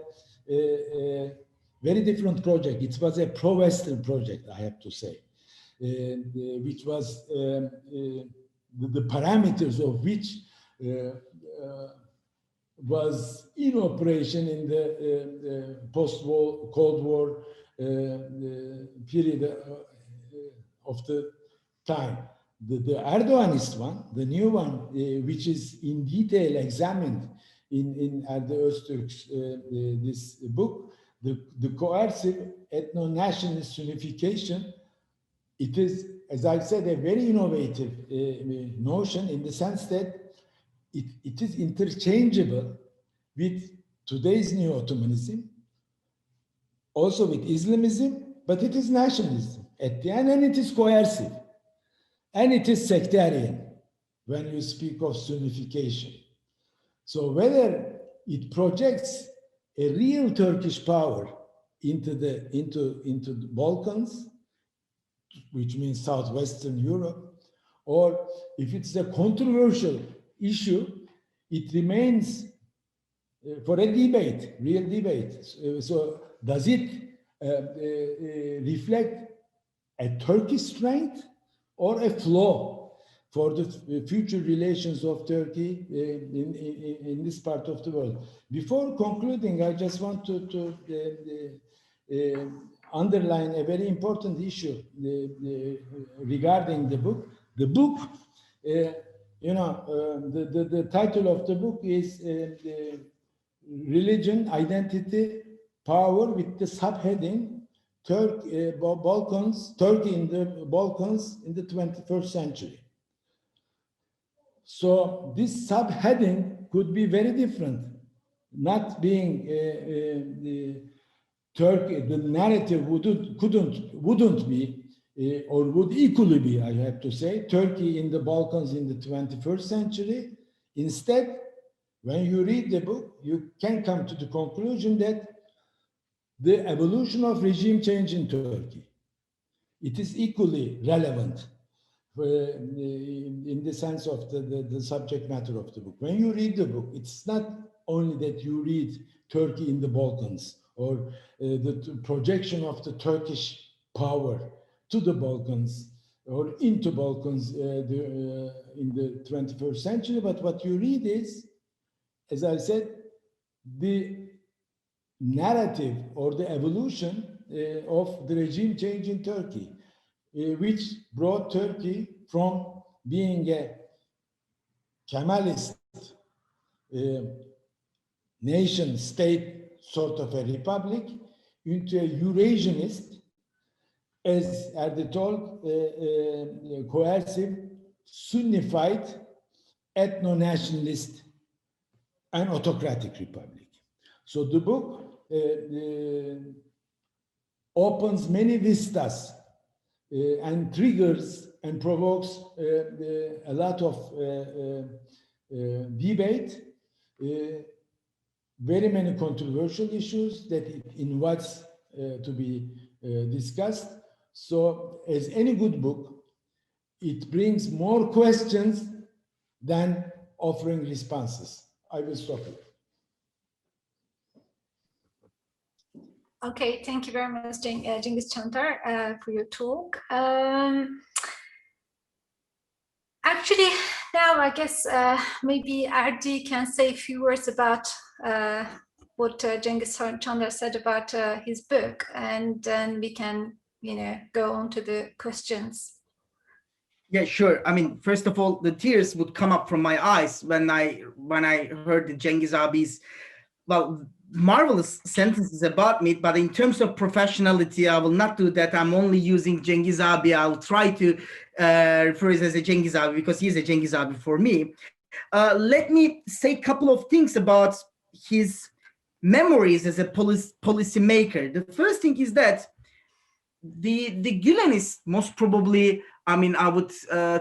very different project. It was a pro-Western project, I have to say, which was the parameters of which was in operation in the post-war, Cold War period of the time. The Erdoganist one, the new one, which is in detail examined in Erdi Öztürk's this book, the coercive ethno-nationalist unification, it is, as I said, a very innovative notion in the sense that it is interchangeable with today's neo-Ottomanism, also with Islamism, but it is nationalism at the end, and it is coercive, and it is sectarian when you speak of unification. So whether it projects a real Turkish power into the Balkans, which means southwestern Europe, or if it's a controversial issue, it remains for a debate, real debate. So does it reflect a Turkish strength or a flaw for the future relations of Turkey in this part of the world? Before concluding, I just want to underline a very important issue regarding the book. The book, the title of the book is Religion, Identity, Power, with the subheading Turkey in the Balkans in the 21st century. So this subheading could be very different, not being Turkey, the narrative wouldn't be, or would equally be, I have to say, Turkey in the Balkans in the 21st century. Instead, when you read the book, you can come to the conclusion that the evolution of regime change in Turkey, it is equally relevant in the sense of the subject matter of the book. When you read the book, it's not only that you read Turkey in the Balkans or the projection of the Turkish power to the Balkans or into Balkans in the 21st century, but what you read is, as I said, the narrative or the evolution of the regime change in Turkey, which brought Turkey from being a Kemalist nation state, sort of a republic, into a Eurasianist, as Erdi told, coercive, Sunnified, ethno-nationalist, and autocratic republic. So the book opens many vistas and triggers and provokes a lot of debate, very many controversial issues that it invites to be discussed. So as any good book, it brings more questions than offering responses. I will stop here. Okay, thank you very much, Cengiz Çandar, for your talk. Actually, now I guess maybe Erdi can say a few words about what Cengiz Çandar said about his book, and then we can, go on to the questions. Yeah, sure. I mean, first of all, the tears would come up from my eyes when I heard the Cengiz abi's, marvelous sentences about me. But in terms of professionality, I will not do that. I'm only using Cengiz abi. I'll try to refer it as a Cengiz abi because he's a Cengiz abi for me. Let me say a couple of things about his memories as a policy maker. The first thing is that the Gülenists, most probably, I mean, I would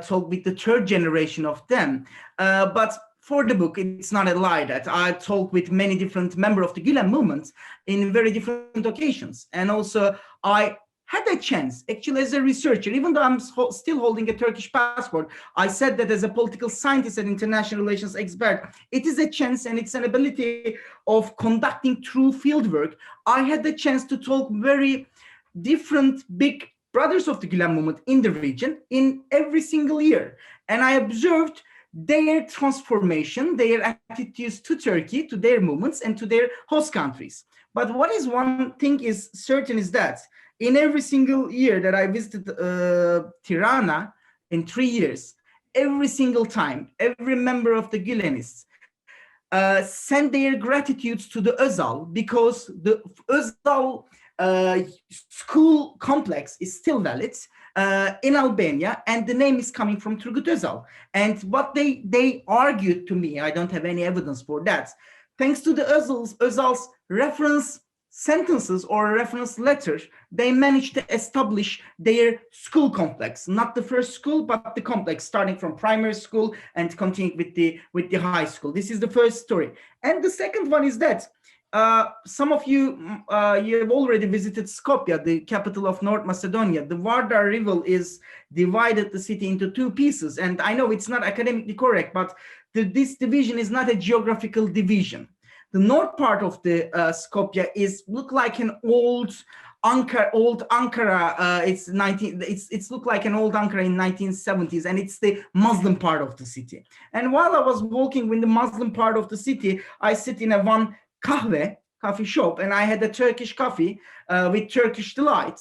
talk with the third generation of them, but for the book, it's not a lie that I talked with many different members of the Gülen movement in very different occasions. And also I had a chance, actually, as a researcher, even though I'm still holding a Turkish passport, I said that as a political scientist and international relations expert, it is a chance and it's an ability of conducting true fieldwork. I had the chance to talk very different big brothers of the Gülen movement in the region in every single year. And I observed their transformation, their attitudes to Turkey, to their movements and to their host countries. But what is one thing is certain is that in every single year that I visited Tirana in 3 years, every single time, every member of the Gülenists sent their gratitudes to the Özal, because the Özal school complex is still valid in Albania, and the name is coming from Turgut Özal. And what they argued to me, I don't have any evidence for that, thanks to the Özal's reference sentences or reference letters, they managed to establish their school complex, not the first school, but the complex, starting from primary school and continuing with the high school. This is the first story. And the second one is that some of you, you have already visited Skopje, the capital of North Macedonia. The Vardar River is divided the city into two pieces. And I know it's not academically correct, but this division is not a geographical division. The north part of the Skopje look like an old Ankara. It's look like an old Ankara in 1970s, and it's the Muslim part of the city. And while I was walking in the Muslim part of the city, I sit in one coffee shop, and I had a Turkish coffee with Turkish delight.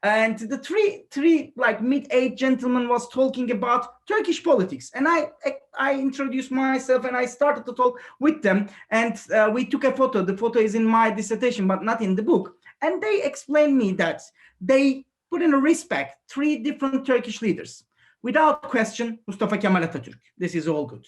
And the three like mid-aged gentlemen was talking about Turkish politics, and I introduced myself and I started to talk with them, and we took a photo. The photo is in my dissertation, but not in the book. And they explained me that they put in a respect 3 different Turkish leaders. Without question, Mustafa Kemal Atatürk. This is all good.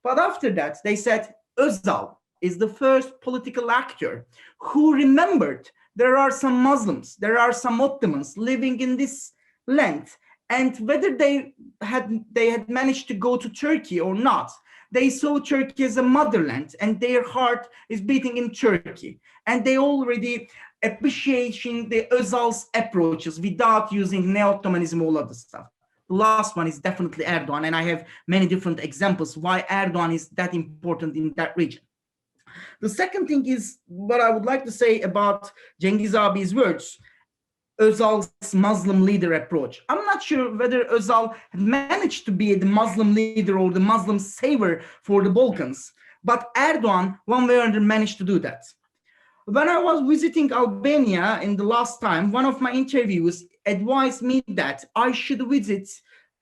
But after that, they said Özal is the first political actor who remembered there are some Muslims, there are some Ottomans living in this land, and whether they had managed to go to Turkey or not, they saw Turkey as a motherland, and their heart is beating in Turkey, and they already appreciating the Özal's approaches without using neo-Ottomanism, all other stuff. The last one is definitely Erdogan, and I have many different examples why Erdogan is that important in that region. The second thing is what I would like to say about Cengiz abi's words, Özal's Muslim leader approach. I'm not sure whether Özal had managed to be the Muslim leader or the Muslim savior for the Balkans, but Erdogan, one way or another, managed to do that. When I was visiting Albania in the last time, one of my interviews advised me that I should visit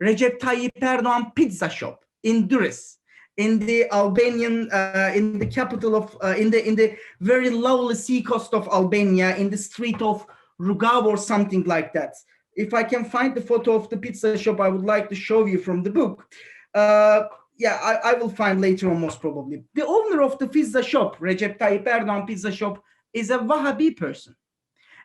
Recep Tayyip Erdogan pizza shop in Durrës, in the Albanian, in the capital of, in the very lovely seacoast of Albania, in the street of Rugao or something like that. If I can find the photo of the pizza shop, I would like to show you from the book. Yeah, I will find later on, most probably. The owner of the pizza shop, Recep Tayyip Erdogan pizza shop, is a Wahhabi person.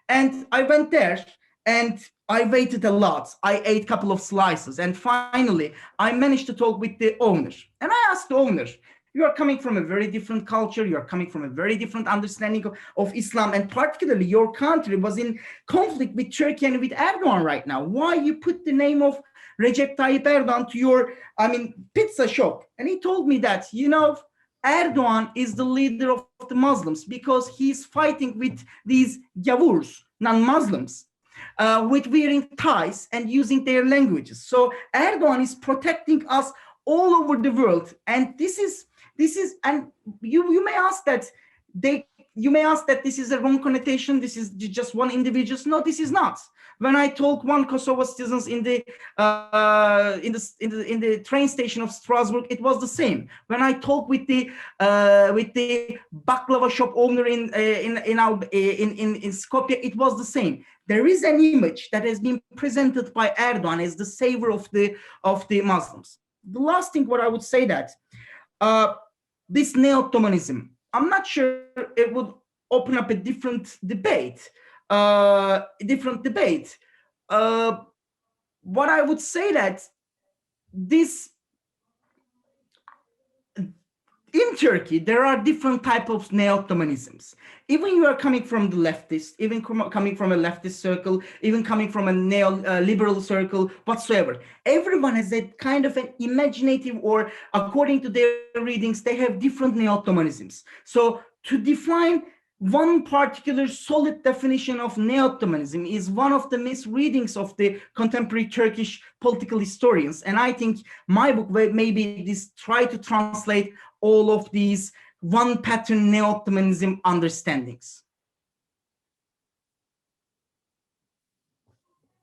And I went there and I waited a lot. I ate a couple of slices, and finally I managed to talk with the owner. And I asked the owner, you are coming from a very different culture, you are coming from a very different understanding of Islam, and particularly your country was in conflict with Turkey and with Erdogan right now. Why you put the name of Recep Tayyip Erdogan to your, pizza shop? And he told me that, Erdogan is the leader of the Muslims because he's fighting with these Yavurs, non-Muslims, with wearing ties and using their languages. So Erdogan is protecting us all over the world. And this is, and you may ask that this is a wrong connotation. This is just one individual. No, this is not. When I talk one Kosovo citizens in the train station of Strasbourg, it was the same. When I talk with the baklava shop owner in Skopje, it was the same. There is an image that has been presented by Erdogan as the savior of the Muslims. The last thing what I would say that this neo-Ottomanism, I'm not sure it would open up a different debate. What I would say that this, in Turkey, there are different types of neo-Ottomanisms. Even you are coming from the leftist, even coming from a leftist circle, even coming from a neo-liberal circle, whatsoever. Everyone has a kind of an imaginative, or according to their readings, they have different neo-Ottomanisms. So to define one particular solid definition of neo-Ottomanism is one of the misreadings of the contemporary Turkish political historians. And I think my book maybe this try to translate all of these one pattern neo-Ottomanism understandings.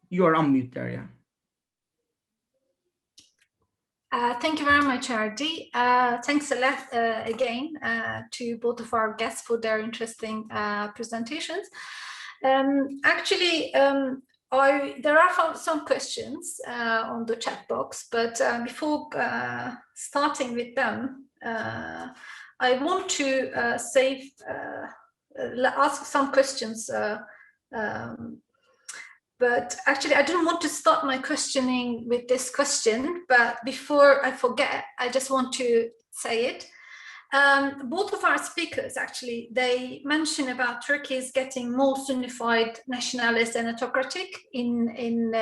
You are on mute, Derya. Thank you very much, Erdi. Thanks a lot again to both of our guests for their interesting presentations. Actually, there are some questions on the chat box, but before starting with them, I want to ask some questions. But actually, I didn't want to start my questioning with this question, but before I forget, I just want to say it. Both of our speakers, actually, they mention about Turkey is getting more Sunnified, nationalist, and autocratic in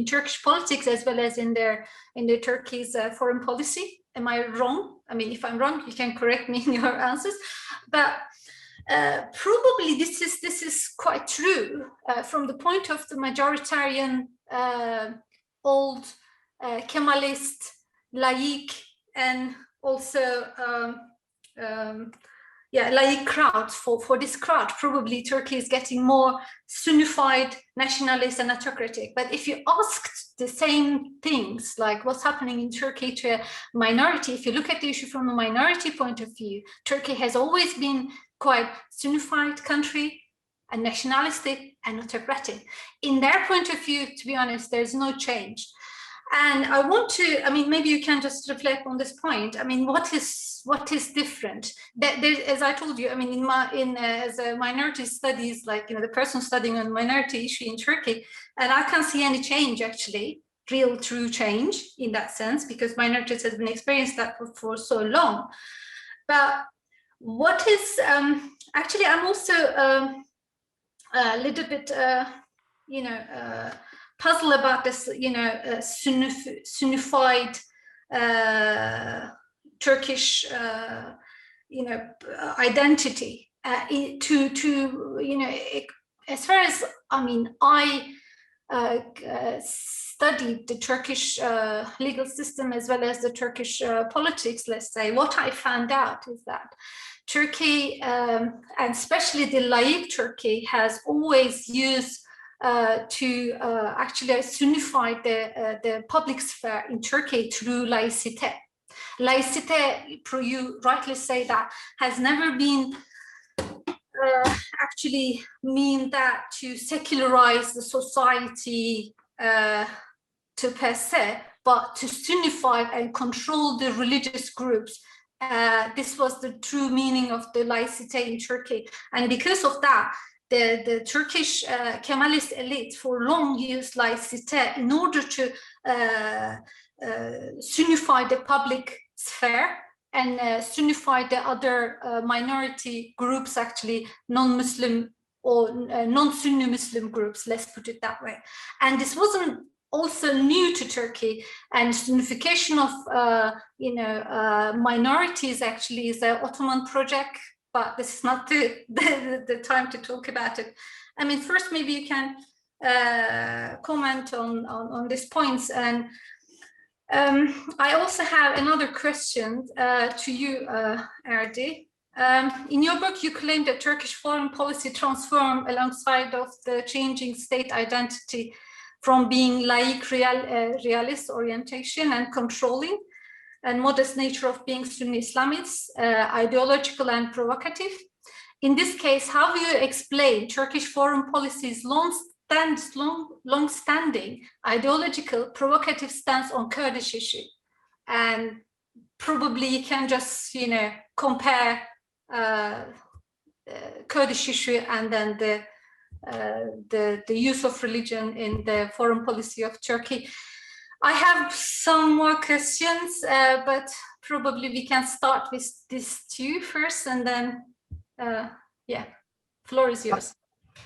Turkish politics, as well as in their Turkey's foreign policy. Am I wrong? I mean, if I'm wrong, you can correct me in your answers. But probably this is quite true from the point of the majoritarian old Kemalist, laik, and also laik crowds. For this crowd, probably Turkey is getting more Sunnified, nationalist, and autocratic. But if you asked the same things, like what's happening in Turkey to a minority, if you look at the issue from a minority point of view, Turkey has always been quite Sunnified country and nationalistic and autocratic. In their point of view, to be honest, there's no change. And I want to, I mean, maybe you can just reflect on this point. I mean, what is different? As I told you, I mean, as a minority studies, like, the person studying on minority issue in Turkey, and I can't see any change actually, real true change in that sense, because minorities have been experienced that for so long. But what is actually, I'm also a little bit, puzzled about this, Sunnified Turkish, identity. As far as I studied the Turkish legal system as well as the Turkish politics. Let's say what I found out is that Turkey, and especially the laik Turkey, has always used to actually sunnify the public sphere in Turkey through laicite. Laicite, you rightly say that, has never been actually mean that to secularize the society to per se, but to sunnify and control the religious groups. This was the true meaning of the laicite in Turkey. And because of that, the Turkish Kemalist elite for long used laicite in order to sunnify the public sphere and sunnify the other minority groups, actually non-Muslim or non-Sunni Muslim groups, let's put it that way. And this wasn't also new to Turkey, and sunnification of minorities actually is an Ottoman project, but this is not the time to talk about it. I mean, first maybe you can comment on these points. And I also have another question to you, Erdi. In your book, you claim that Turkish foreign policy transformed alongside of the changing state identity from being laik realist orientation and controlling and modest nature of being Sunni Islamists, ideological and provocative. In this case, how do you explain Turkish foreign policy's long-standing ideological provocative stance on Kurdish issue? And probably you can just, compare Kurdish issue and then the use of religion in the foreign policy of Turkey. I have some more questions, but probably we can start with these two first, and then, yeah, floor is yours.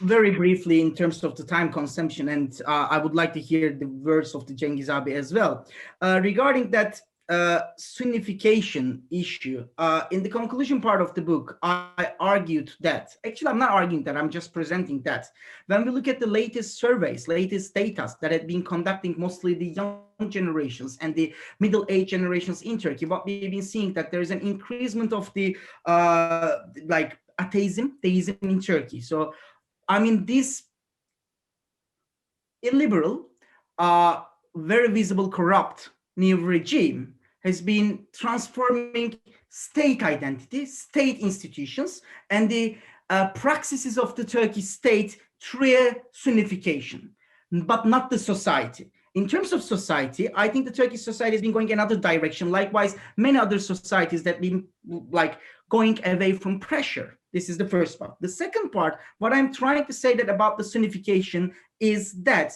Very briefly, in terms of the time consumption, and I would like to hear the words of the Cengiz abi as well. Regarding that Sunnification issue, in the conclusion part of the book, I argued that, actually I'm not arguing that, I'm just presenting that. When we look at the latest surveys, latest data that have been conducting mostly the young generations and the middle-aged generations in Turkey, what we've been seeing that there is an increasement of the like theism in Turkey. So I mean, this illiberal, very visible, corrupt new regime has been transforming state identity, state institutions, and the praxis of the Turkish state through a Sunnification, but not the society. In terms of society, I think the Turkish society has been going another direction. Likewise, many other societies that have been like going away from pressure. This is the first part. The second part, what I'm trying to say that about the Sunnification is that,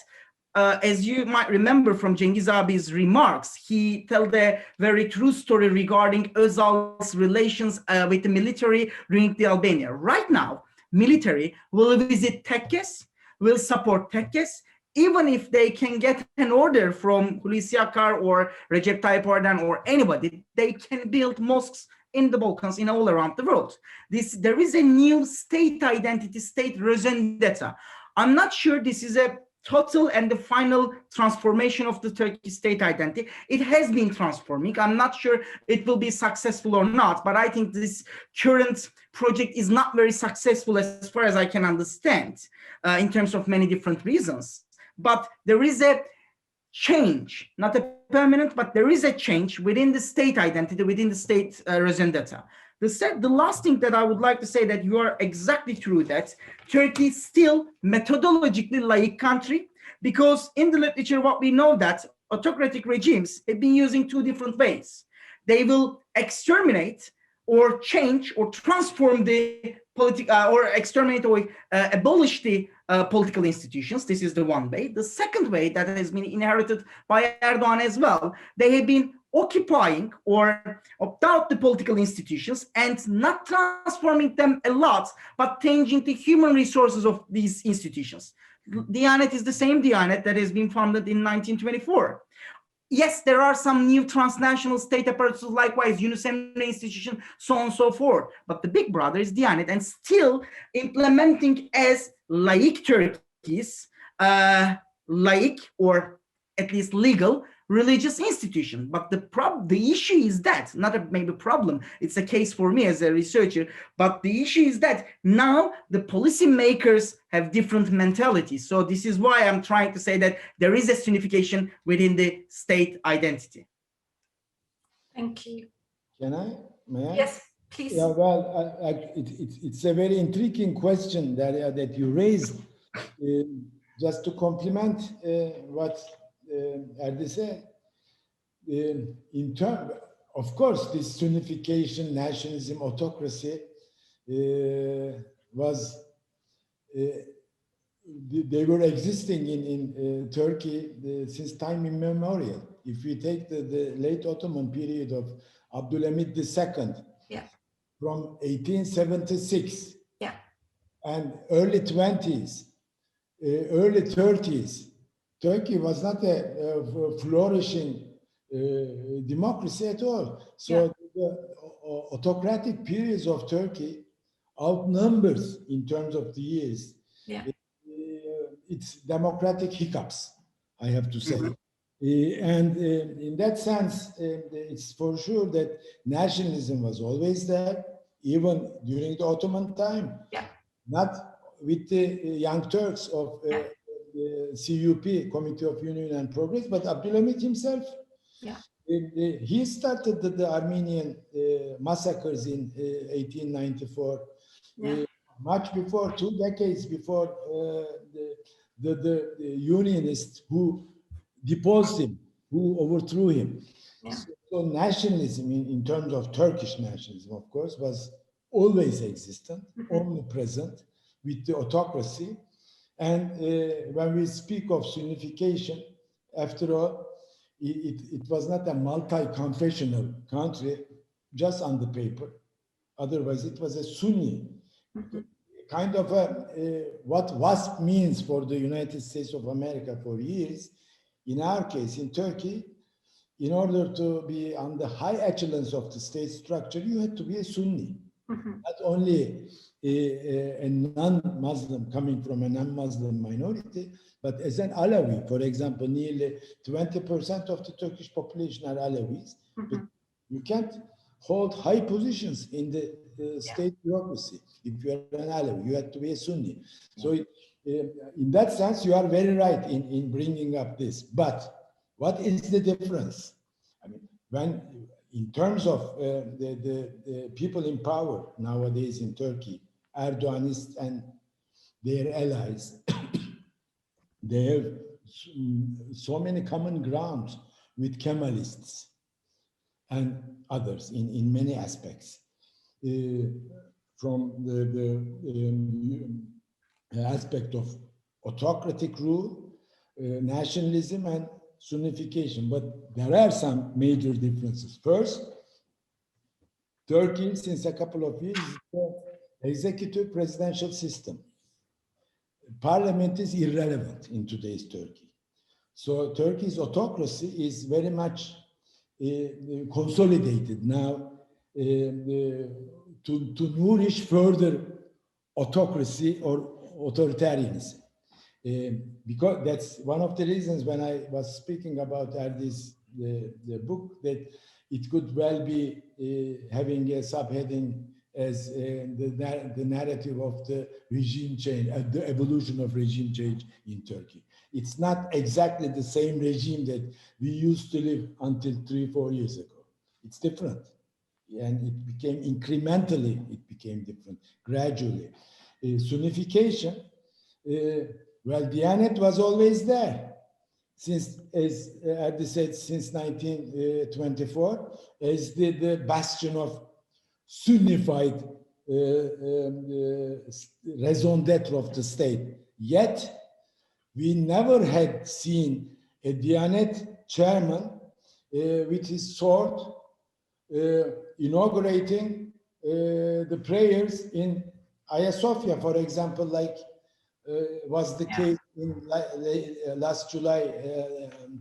as you might remember from Cengiz abi's remarks, he told a very true story regarding Özal's relations with the military during the Albania. Right now, military will visit Tekkes, will support Tekkes, even if they can get an order from Hulusi Akar or Recep Tayyip Erdogan or anybody, they can build mosques in the Balkans, in all around the world. There is a new state identity, state raison d'etre. I'm not sure this is a total and the final transformation of the Turkish state identity. It has been transforming. I'm not sure it will be successful or not, but I think this current project is not very successful as far as I can understand, in terms of many different reasons. But there is a change, not a permanent, but there is a change within the state identity, within the state raison d'etre. The last thing that I would like to say, that you are exactly true, that Turkey is still methodologically laïc country, because in the literature what we know that autocratic regimes have been using two different ways. They will exterminate or change or transform the or exterminate or abolish the political institutions. This is the one way. The second way that has been inherited by Erdogan as well, they have been occupying or opt out the political institutions and not transforming them a lot, but changing the human resources of these institutions. Diyanet is the same Diyanet that has been founded in 1924. Yes, there are some new transnational state apparatus, likewise, Yunus Emre institution, so on and so forth. But the big brother is Diyanet, and still implementing as laïc Turkey's laïc or at least legal religious institution. But the issue is that, not a maybe problem, it's a case for me as a researcher, but the issue is that now the policymakers have different mentalities. So this is why I'm trying to say that there is a Sunnification within the state identity. Thank you. Can I? May I? Yes, please. Yeah, well, it's a very intriguing question, Derya, that you raised. Just to complement what Erdi said, in terms, of course, this Sunnification, nationalism, autocracy was, they were existing in Turkey since time immemorial. If we take the late Ottoman period of Abdülhamid II, yeah, from 1876, yeah, and early 20s, early 30s, Turkey was not a flourishing democracy at all. So yeah, the autocratic periods of Turkey outnumbers in terms of the years. Yeah. It's democratic hiccups, I have to say. And in that sense, it's for sure that nationalism was always there, even during the Ottoman time. Yeah. Not with the Young Turks of the CUP, Committee of Union and Progress, but Abdülhamid himself. Yeah. He started the Armenian massacres in 1894, yeah, much before, 2 decades before the Unionists who deposed him, who overthrew him. Yeah. So nationalism, in terms of Turkish nationalism, of course, was always existent, omnipresent with the autocracy. And when we speak of Sunnification, after all, it was not a multi-confessional country just on the paper. Otherwise, it was a Sunni kind of what WASP means for the United States of America for years. In our case, in Turkey, in order to be on the high echelons of the state structure, you had to be a Sunni. Not only a non-Muslim coming from a non-Muslim minority, but as an Alawi. For example, nearly 20% of the Turkish population are Alawis. But you can't hold high positions in the state bureaucracy if you are an Alawi. You have to be a Sunni. So in that sense, you are very right in bringing up this. But what is the difference? I mean, when in terms of the people in power nowadays in Turkey, Erdoganists and their allies, they have so many common grounds with Kemalists and others in many aspects. From the aspect of autocratic rule, nationalism, and Sunnification, but there are some major differences. First, Turkey, since a couple of years, is the executive presidential system. Parliament is irrelevant in today's Turkey. So Turkey's autocracy is very much consolidated now to nourish further autocracy or authoritarianism. Because that's one of the reasons when I was speaking about Erdi's the book, that it could well be having a subheading as the narrative of the regime change, the evolution of regime change in Turkey. It's not exactly the same regime that we used to live until 3-4 years ago. It's different. And it became incrementally, it became different, gradually. Sunnification, well, Diyanet was always there, since, as Erdi said, since 1924, as the bastion of Sunnified raison d'etre of the state. Yet, we never had seen a Diyanet chairman with his sword inaugurating the prayers in Hagia Sophia, for example, like was the case in last July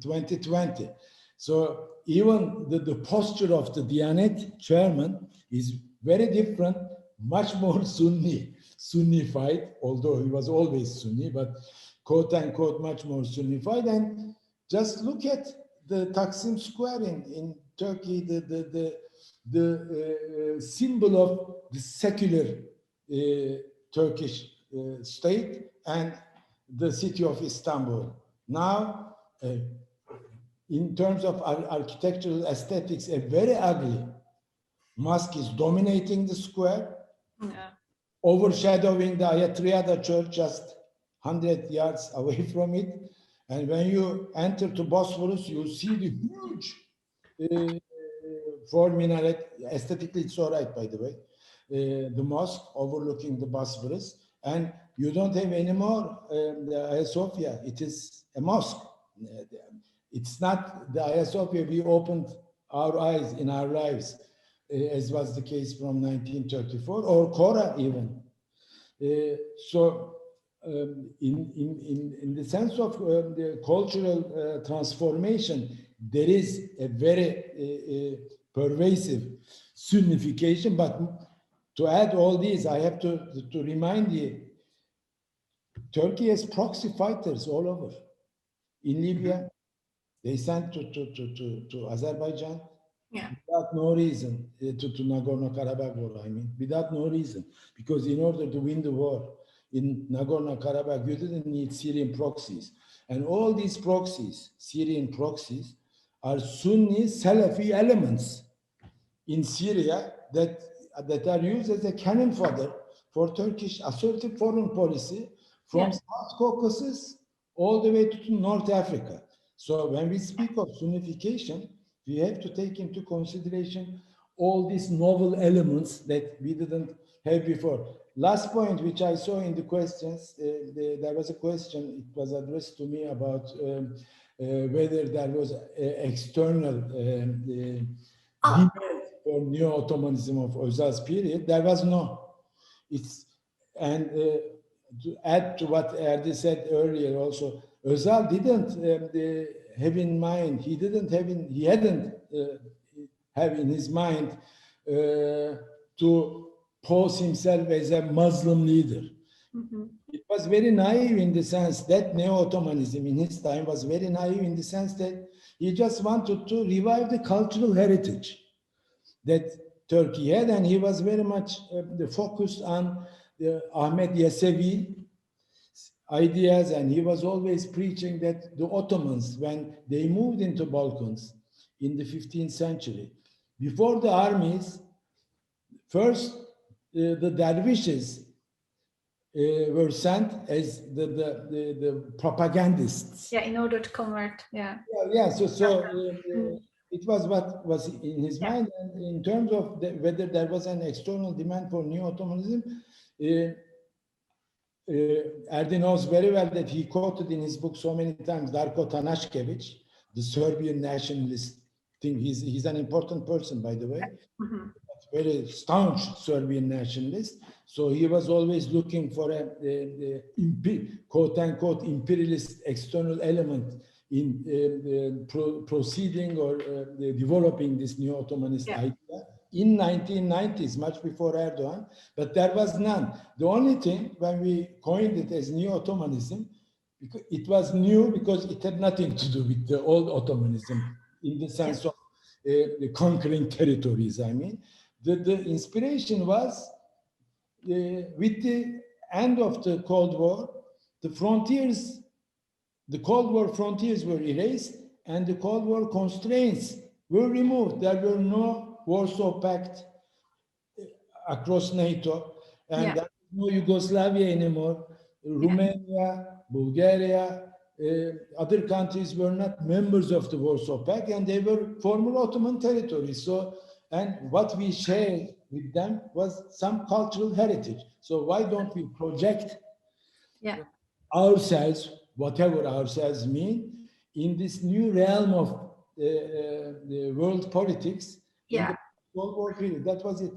2020. So even the posture of the Diyanet chairman is very different, much more Sunnified, although he was always Sunni, but quote unquote much more Sunnified. And just look at the Taksim Square in Turkey, the symbol of the secular Turkish state, and the city of Istanbul. Now, in terms of architectural aesthetics, a very ugly mosque is dominating the square, overshadowing the Ayatriada church just 100 yards away from it. And when you enter to Bosphorus, you see the huge four minaret. Aesthetically, it's all right, by the way. The mosque overlooking the Bosphorus. And you don't have any more the Hagia Sophia. It is a mosque. It's not the Hagia Sophia we opened our eyes in our lives, as was the case from 1934, or Kora even. So in the sense of the cultural transformation, there is a very pervasive Sunnification. But to add all these, I have to remind you, Turkey has proxy fighters all over. In Libya, they sent to Azerbaijan without no reason, to Nagorno-Karabakh war, I mean, without no reason. Because in order to win the war in Nagorno-Karabakh, you didn't need Syrian proxies. And all these proxies, Syrian proxies, are Sunni Salafi elements in Syria that are used as a cannon fodder for Turkish assertive foreign policy from South Caucasus all the way to North Africa. So when we speak of Sunnification, we have to take into consideration all these novel elements that we didn't have before. Last point, which I saw in the questions, there was a question, it was addressed to me about whether there was external demand for neo-Ottomanism of Özal's period. There was no. And to add to what Erdi said earlier also, Özal didn't have in mind, he hadn't have in his mind to pose himself as a Muslim leader. Mm-hmm. It was very naive in the sense that neo-Ottomanism in his time was very naive in the sense that he just wanted to revive the cultural heritage that Turkey had, and he was very much focused on the Ahmet Yesevi ideas, and he was always preaching that the Ottomans, when they moved into Balkans in the 15th century, before the armies, first the dervishes were sent as the propagandists. Yeah, in order to convert. Yeah. It was what was in his mind. And in terms of whether there was an external demand for neo-Ottomanism, Erdi knows very well that he quoted in his book so many times Darko Tanashkevich, the Serbian nationalist thing. He's an important person, by the way. Mm-hmm. Very staunch Serbian nationalist. So he was always looking for a quote-unquote imperialist external element in proceeding or developing this neo-Ottomanist idea in 1990s, much before Erdogan, but there was none. The only thing, when we coined it as neo-Ottomanism, it was new because it had nothing to do with the old Ottomanism in the sense of conquering territories, I mean. The inspiration was with the end of the Cold War, the Cold War frontiers were erased and the Cold War constraints were removed. There were no Warsaw Pact across NATO, and there was no Yugoslavia anymore. Romania, Bulgaria, other countries were not members of the Warsaw Pact, and they were former Ottoman territories. So, and what we shared with them was some cultural heritage. So why don't we project ourselves, whatever ourselves mean, in this new realm of the world politics in the Cold War period? That was it.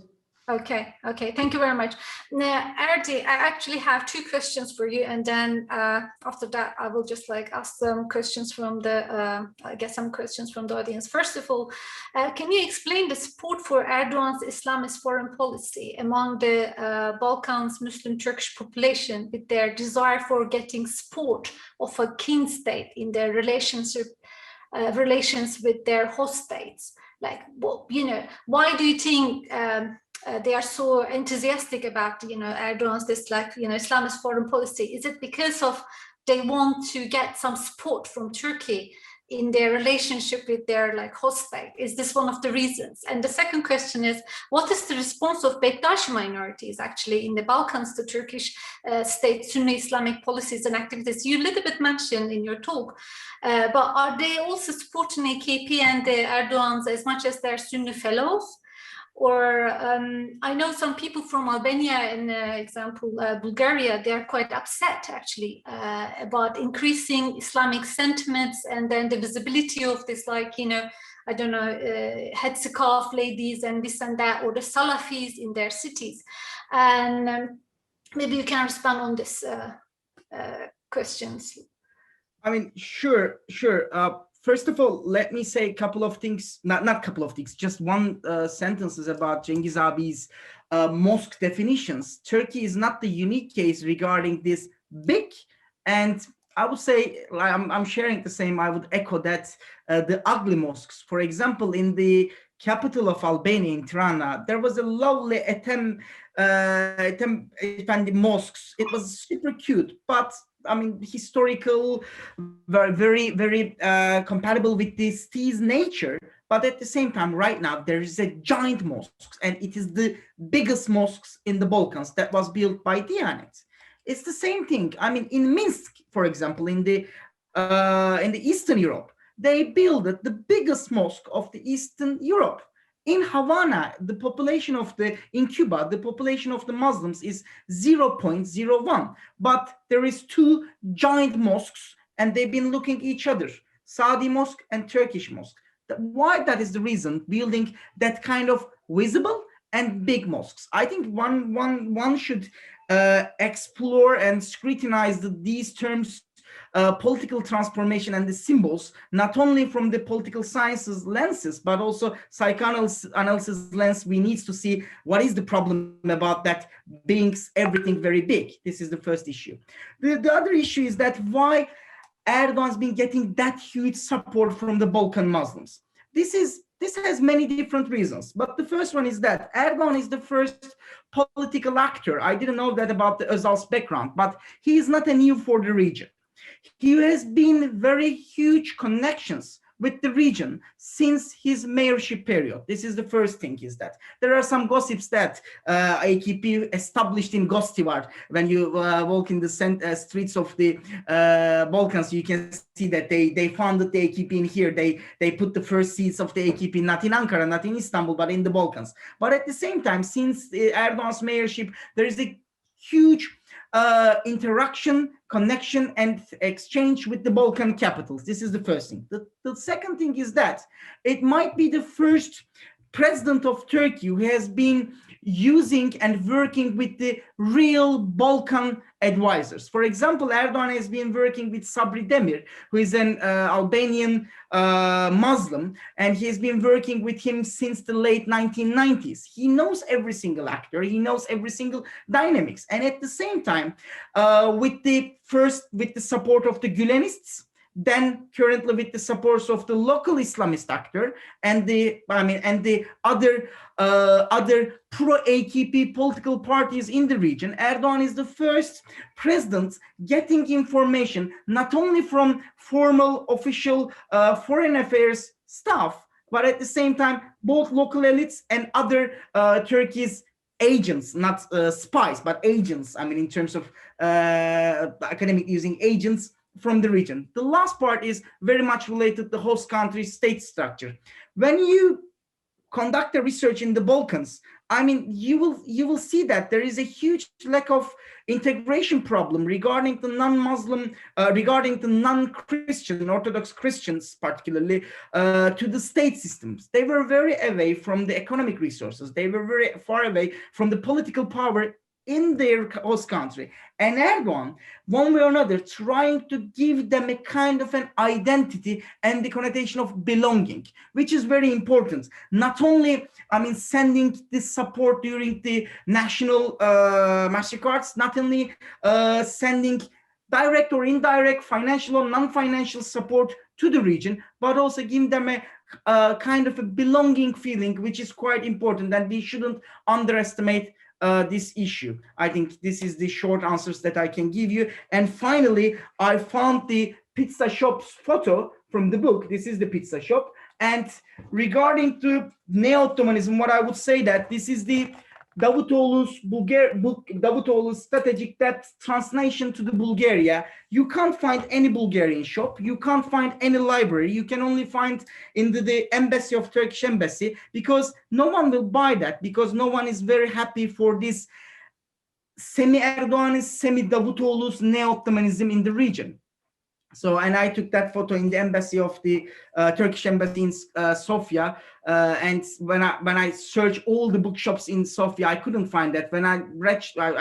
Okay, thank you very much. Now, Erdi, I actually have two questions for you, and then after that, I will just ask some questions from the, get some questions from the audience. First of all, can you explain the support for Erdogan's Islamist foreign policy among the Balkans Muslim Turkish population, with their desire for getting support of a kin state in their relations with their host states? Why do you think they are so enthusiastic about, Erdogan's Islamist foreign policy? Is it because of they want to get some support from Turkey in their relationship with their host state? Is this one of the reasons? And the second question is, what is the response of Bektashi minorities actually in the Balkans to Turkish state Sunni Islamic policies and activities? You a little bit mentioned in your talk, but are they also supporting AKP and the Erdogans as much as their Sunni fellows? Or I know some people from Albania, in example, Bulgaria, they are quite upset actually about increasing Islamic sentiments and then the visibility of this, I don't know, headscarf ladies and this and that, or the Salafis in their cities. And maybe you can respond on this questions. I mean, sure. First of all, let me say a couple of things, not couple of things, just one sentences about Cengiz abi's mosque definitions. Turkey is not the unique case regarding this big, and I would say, I'm sharing the same, I would echo that, the ugly mosques. For example, in the capital of Albania, in Tirana, there was a lovely Efendi mosques. It was super cute, but I mean, historical, very, very compatible with this city's nature. But at the same time, right now, there is a giant mosque, and it is the biggest mosques in the Balkans that was built by Diyanet. It's the same thing. I mean, in Minsk, for example, in the Eastern Europe, they built the biggest mosque of the Eastern Europe. In Havana, in Cuba, the population of the Muslims is 0.01, but there is two giant mosques and they've been looking each other, Saudi mosque and Turkish mosque. Why that is the reason, building that kind of visible and big mosques. I think one should explore and scrutinize these terms, political transformation and the symbols, not only from the political sciences lenses, but also psychoanalysis lens. We need to see what is the problem about that being everything very big. This is the first issue. The other issue is that why Erdogan's been getting that huge support from the Balkan Muslims. This has many different reasons, but the first one is that Erdogan is the first political actor. I didn't know that about the Özal's background, but he is not a new for the region. He has been very huge connections with the region since his mayorship period. This is the first thing, is that there are some gossips that AKP established in Gostivar. When you walk in the streets of the Balkans, you can see that they founded the AKP in here. They put the first seats of the AKP not in Ankara, not in Istanbul, but in the Balkans. But at the same time, since Erdogan's mayorship, there is a huge interaction, connection, and exchange with the Balkan capitals. This is the first thing. The second thing is that it might be the first president of Turkey who has been using and working with the real Balkan advisors. For example, Erdogan has been working with Sabri Demir, who is an Albanian Muslim, and he has been working with him since the late 1990s. He knows every single actor, he knows every single dynamics, and at the same time, with the support of the Gülenists, then currently with the supports of the local Islamist actor and the other pro-AKP political parties in the region, Erdogan is the first president getting information not only from formal official foreign affairs staff, but at the same time both local elites and other Turkey's agents, not spies, but agents. I mean, in terms of academic using, agents from the region. The last part is very much related to the host country's state structure. When you conduct a research in the Balkans, I mean, you will see that there is a huge lack of integration problem regarding the non-Muslim, regarding the non-Christian, Orthodox Christians particularly, to the state systems. They were very away from the economic resources. They were very far away from the political power in their host country. And Erdogan, one way or another, trying to give them a kind of an identity and the connotation of belonging, which is very important. Not only, I mean, sending this support during the national massacres, not only sending direct or indirect financial or non-financial support to the region, but also giving them a kind of a belonging feeling, which is quite important, and we shouldn't underestimate this issue. I think this is the short answers that I can give you. And finally, I found the pizza shop's photo from the book. This is the pizza shop. And regarding to neo-Ottomanism, what I would say that this is the Davutoğlu's book, Davutoğlu's Strategic Depth Translation to the Bulgaria. You can't find any Bulgarian shop. You can't find any library. You can only find in the embassy of Turkish embassy, because no one will buy that, because no one is very happy for this semi-Erdoganist, semi-Davutoğlu's neo-Ottomanism in the region. So, and I took that photo in the embassy of the Turkish embassy in Sofia. And when I searched all the bookshops in Sofia, I couldn't find that. When I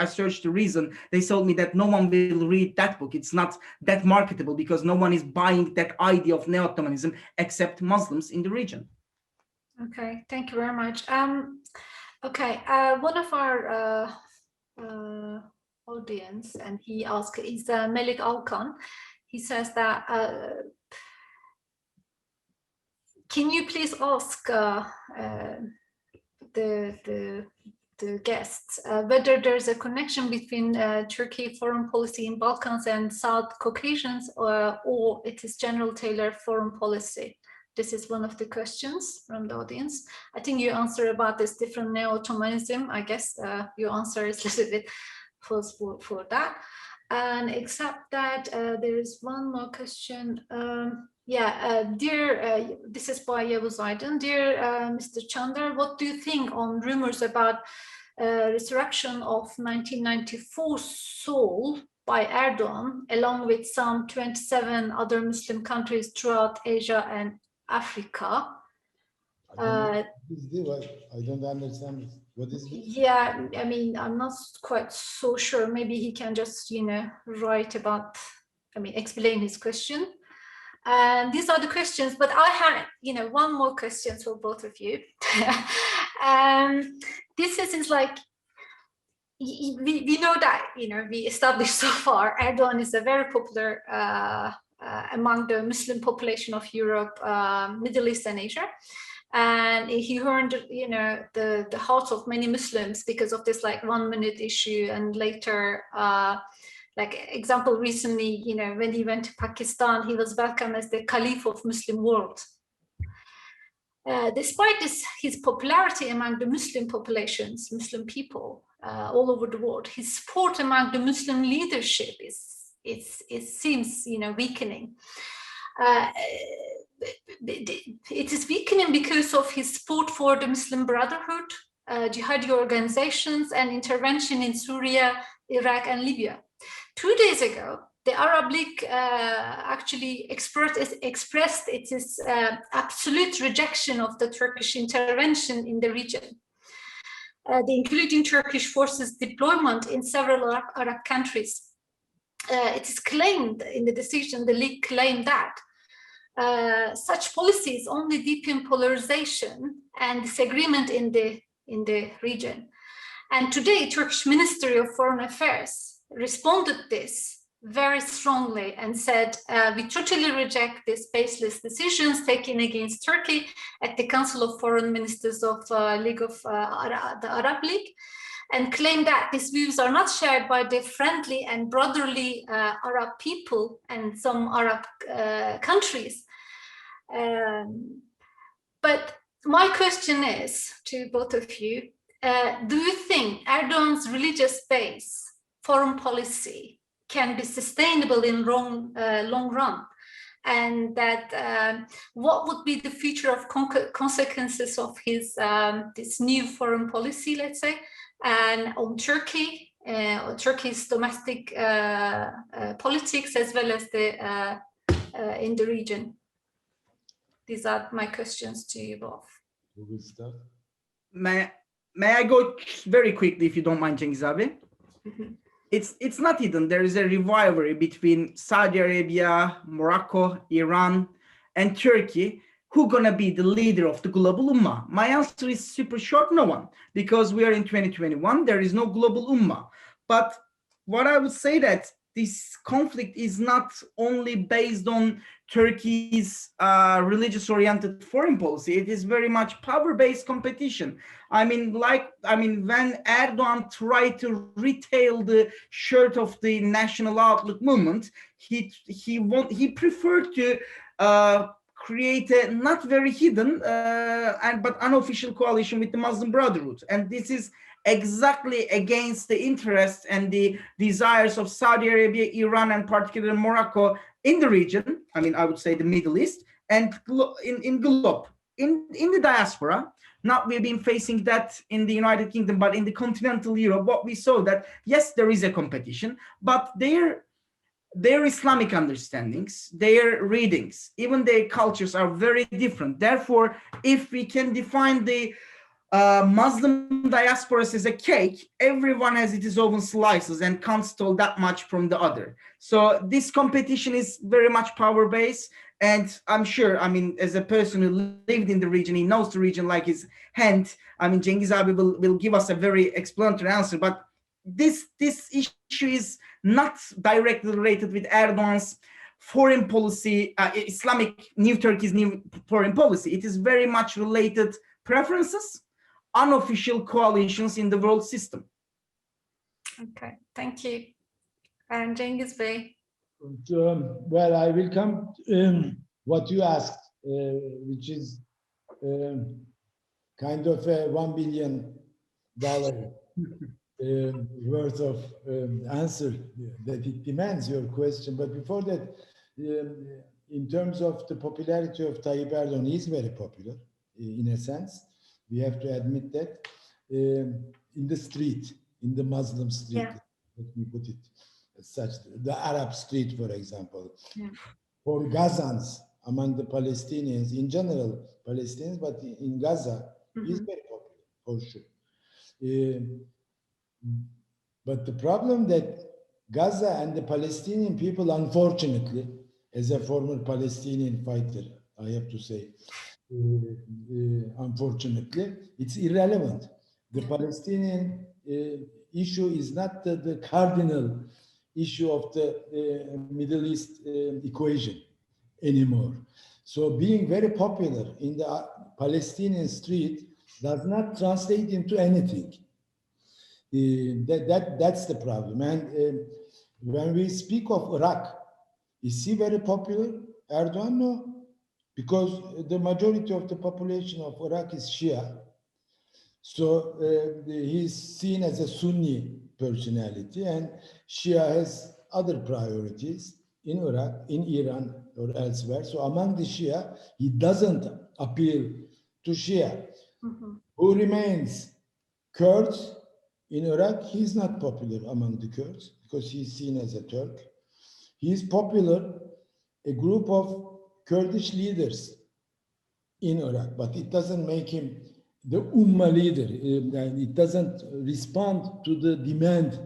searched the reason, they told me that no one will read that book. It's not that marketable because no one is buying that idea of neo-Ottomanism except Muslims in the region. Okay, thank you very much. Okay, one of our audience, and he asked, is Melik Alkan. He says that, can you please ask the guests whether there's a connection between Turkey foreign policy in Balkans and South Caucasians, or it is general tailored foreign policy? This is one of the questions from the audience. I think you answer about this different neo-Ottomanism. I guess your answer is a little bit false for that. And except that, there is one more question. This is by Yavuz Aydın. Dear Mr. Çandar, what do you think on rumors about resurrection of 1994 Seoul by Erdogan, along with some 27 other Muslim countries throughout Asia and Africa? I don't understand this. What is this? Yeah, I mean, I'm not quite so sure. Maybe he can just, write about, explain his question. And these are the questions, but I have, one more question for both of you. This is like, we know that, we established so far, Erdogan is a very popular among the Muslim population of Europe, Middle East and Asia. And he earned, the hearts of many Muslims because of this 1 minute issue. And later, example recently, when he went to Pakistan, he was welcomed as the Caliph of Muslim world. Despite his popularity among the Muslim populations, Muslim people all over the world, his support among the Muslim leadership it seems weakening. It is weakening because of his support for the Muslim Brotherhood, jihadi organizations, and intervention in Syria, Iraq, and Libya. 2 days ago, the Arab League actually expressed its absolute rejection of the Turkish intervention in the region, including Turkish forces deployment in several Arab countries. It is claimed in the decision, the League claimed that such policies only deepen polarization and disagreement in the region. And today, Turkish Ministry of Foreign Affairs responded this very strongly and said, we totally reject these baseless decisions taken against Turkey at the Council of Foreign Ministers of the Arab League, and claim that these views are not shared by the friendly and brotherly Arab people and some Arab countries. But my question is to both of you, do you think Erdogan's religious-based foreign policy can be sustainable in long run? And that what would be the future of consequences of his this new foreign policy, let's say, and on Turkey, Turkey's domestic politics, as well as in the region? These are my questions to you both. Good stuff. May I go very quickly, if you don't mind, Cengiz abi? Mm-hmm. It's not hidden. There is a rivalry between Saudi Arabia, Morocco, Iran, and Turkey. Who's gonna be the leader of the global ummah? My answer is super short: no one, because we are in 2021. There is no global ummah. But what I would say that this conflict is not only based on Turkey's religious-oriented foreign policy. It is very much power-based competition. I mean, when Erdogan tried to retail the shirt of the National Outlook movement, he preferred to create a not very hidden but unofficial coalition with the Muslim Brotherhood, and this is exactly against the interests and the desires of Saudi Arabia, Iran, and particularly Morocco in the region. I mean, I would say the Middle East, and in globe, in the diaspora. Not we've been facing that in the United Kingdom, but in the continental Europe, what we saw that, yes, there is a competition, but their Islamic understandings, their readings, even their cultures are very different. Therefore, if we can define the Muslim diasporas as a cake, everyone has its own slices and can't steal that much from the other. So this competition is very much power-based. And I'm sure, I mean, as a person who lived in the region, he knows the region like his hand. I mean, Cengiz abi will give us a very explanatory answer, but this issue is not directly related with Erdogan's foreign policy, New Turkey's new foreign policy. It is very much related preferences, unofficial coalitions in the world system. Okay, thank you. And Cengiz Bey. Well, I will come what you asked, which is kind of a $1 billion worth of answer that it demands your question. But before that, in terms of the popularity of Tayyip Erdogan, he is very popular in a sense. We have to admit that. In the street, in the Muslim street, let me put it as such, the Arab street, for example. For Gazans, among the Palestinians, in general, Palestinians, but in Gaza, is very popular, for sure. But the problem that Gaza and the Palestinian people, unfortunately, as a former Palestinian fighter, I have to say, unfortunately, it's irrelevant. The Palestinian issue is not the cardinal issue of the Middle East equation anymore. So being very popular in the Palestinian street does not translate into anything. That's the problem. And when we speak of Iraq, is he very popular? Erdogan, no. Because the majority of the population of Iraq is Shia. So he's seen as a Sunni personality, and Shia has other priorities in Iraq, in Iran, or elsewhere. So among the Shia, he doesn't appeal to Shia. Who remains Kurds in Iraq? He's not popular among the Kurds because he's seen as a Turk. He's popular, a group of Kurdish leaders in Iraq, but it doesn't make him the Ummah leader. It doesn't respond to the demand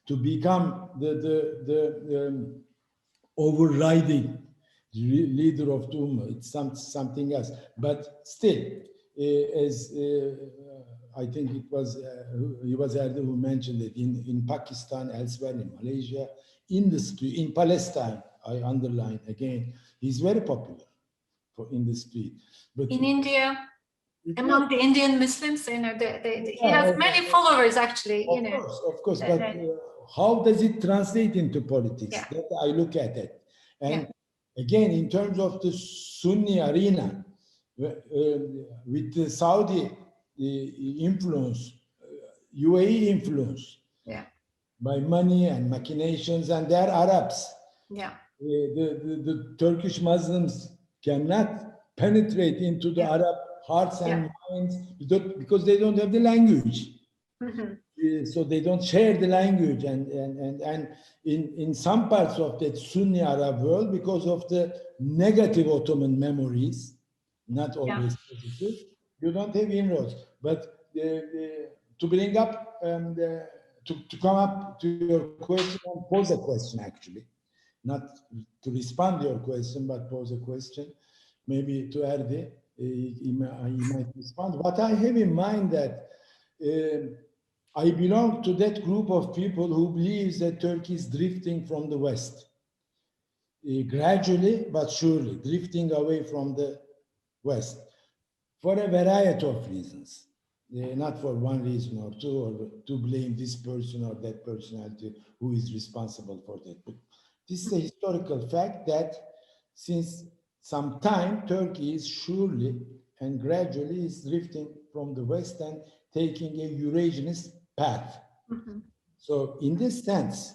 to become the overriding leader of the Ummah. It's something else. But still, as I think it was Erdi who mentioned it, in Pakistan, elsewhere, in Malaysia, in the street, in Palestine, I underline again, he's very popular in the street. But in India, among the Indian Muslims, he has many followers actually. Of course, but how does it translate into politics? That I look at it. And again, in terms of the Sunni arena, with the Saudi influence, UAE influence, by money and machinations, and they're Arabs. The Turkish Muslims cannot penetrate into the Arab hearts and minds because they don't have the language. So they don't share the language, and in some parts of that Sunni Arab world, because of the negative Ottoman memories, not always positive, you don't have inroads. But to bring up to come up to your question and pose a question, actually, not to respond to your question, but pose a question, maybe to Erdi, he might respond. But I have in mind that I belong to that group of people who believes that Turkey is drifting from the West, gradually but surely drifting away from the West for a variety of reasons, not for one reason or two, or to blame this person or that personality who is responsible for that. But this is a historical fact that since some time, Turkey is surely and gradually is drifting from the West and taking a Eurasianist path. So in this sense,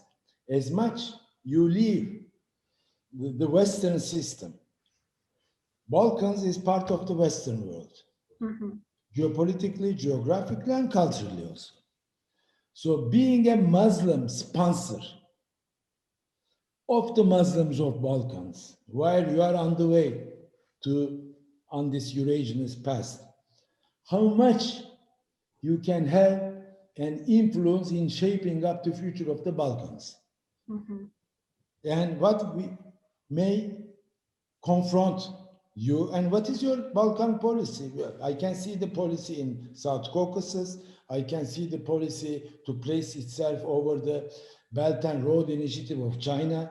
as much you leave the Western system, Balkans is part of the Western world, geopolitically, geographically, and culturally also. So being a Muslim sponsor of the Muslims of Balkans, while you are on the way on this Eurasianist path, how much you can have an influence in shaping up the future of the Balkans. And what we may confront you, and what is your Balkan policy? I can see the policy in South Caucasus. I can see the policy to place itself over the Belt and Road Initiative of China.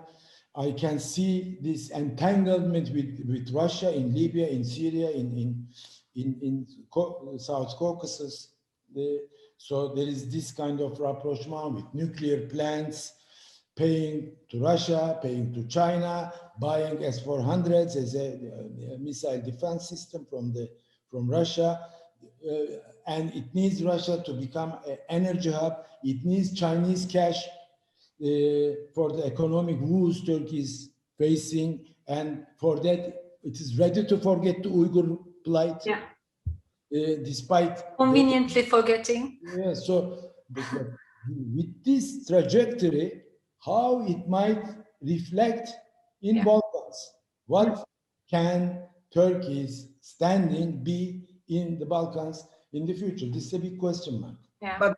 I can see this entanglement with Russia in Libya, in Syria, in South Caucasus. So there is this kind of rapprochement with nuclear plants, paying to Russia, paying to China, buying S-400s as a missile defense system from Russia. And it needs Russia to become an energy hub. It needs Chinese cash for the economic woes Turkey is facing, and for that, it is ready to forget the Uyghur plight. Yeah. Despite Conveniently forgetting. Yeah, so with this trajectory, how it might reflect in Balkans? What can Turkey's standing be in the Balkans in the future? This is a big question mark. Yeah. But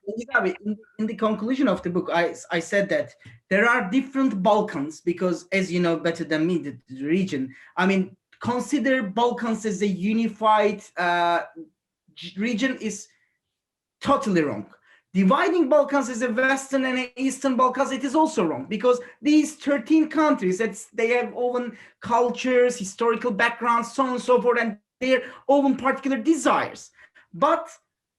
in the conclusion of the book, I said that there are different Balkans because, as you know better than me, the region. I mean, consider Balkans as a unified region is totally wrong. Dividing Balkans as a Western and Eastern Balkans, it is also wrong because these 13 countries, they have own cultures, historical backgrounds, so on and so forth, and their own particular desires. But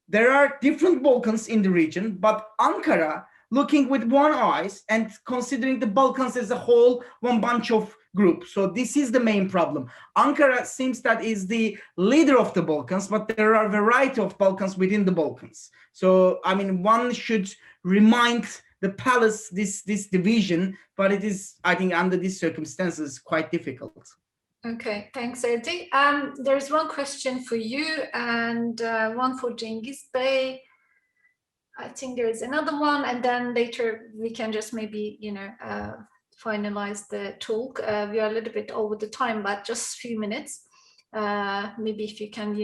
there are different Balkans in the region, but Ankara, looking with one eyes and considering the Balkans as a whole, one bunch of groups. So this is the main problem. Ankara seems that is the leader of the Balkans, but there are a variety of Balkans within the Balkans. So, I mean, one should remind the palace this division, but it is, I think, under these circumstances, quite difficult. Okay, thanks, Erdi. There's one question for you and one for Cengiz Bey. I think there's another one, and then later we can just maybe, finalize the talk. We are a little bit over the time, but just a few minutes. Maybe if you can,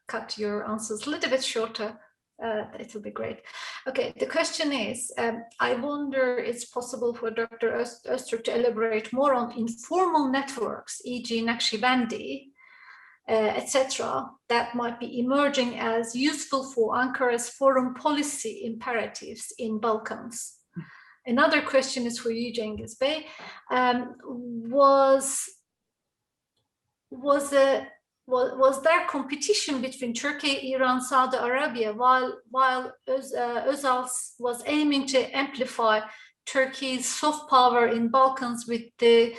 cut your answers a little bit shorter, it will be great. Okay, the question is, I wonder it's possible for Dr. Öztürk to elaborate more on informal networks, e.g. Naqshbandi, etc., that might be emerging as useful for Ankara's foreign policy imperatives in Balkans. Another question is for you, Cengiz Bey. Was there competition between Turkey, Iran, Saudi Arabia while Özal was aiming to amplify Turkey's soft power in Balkans with the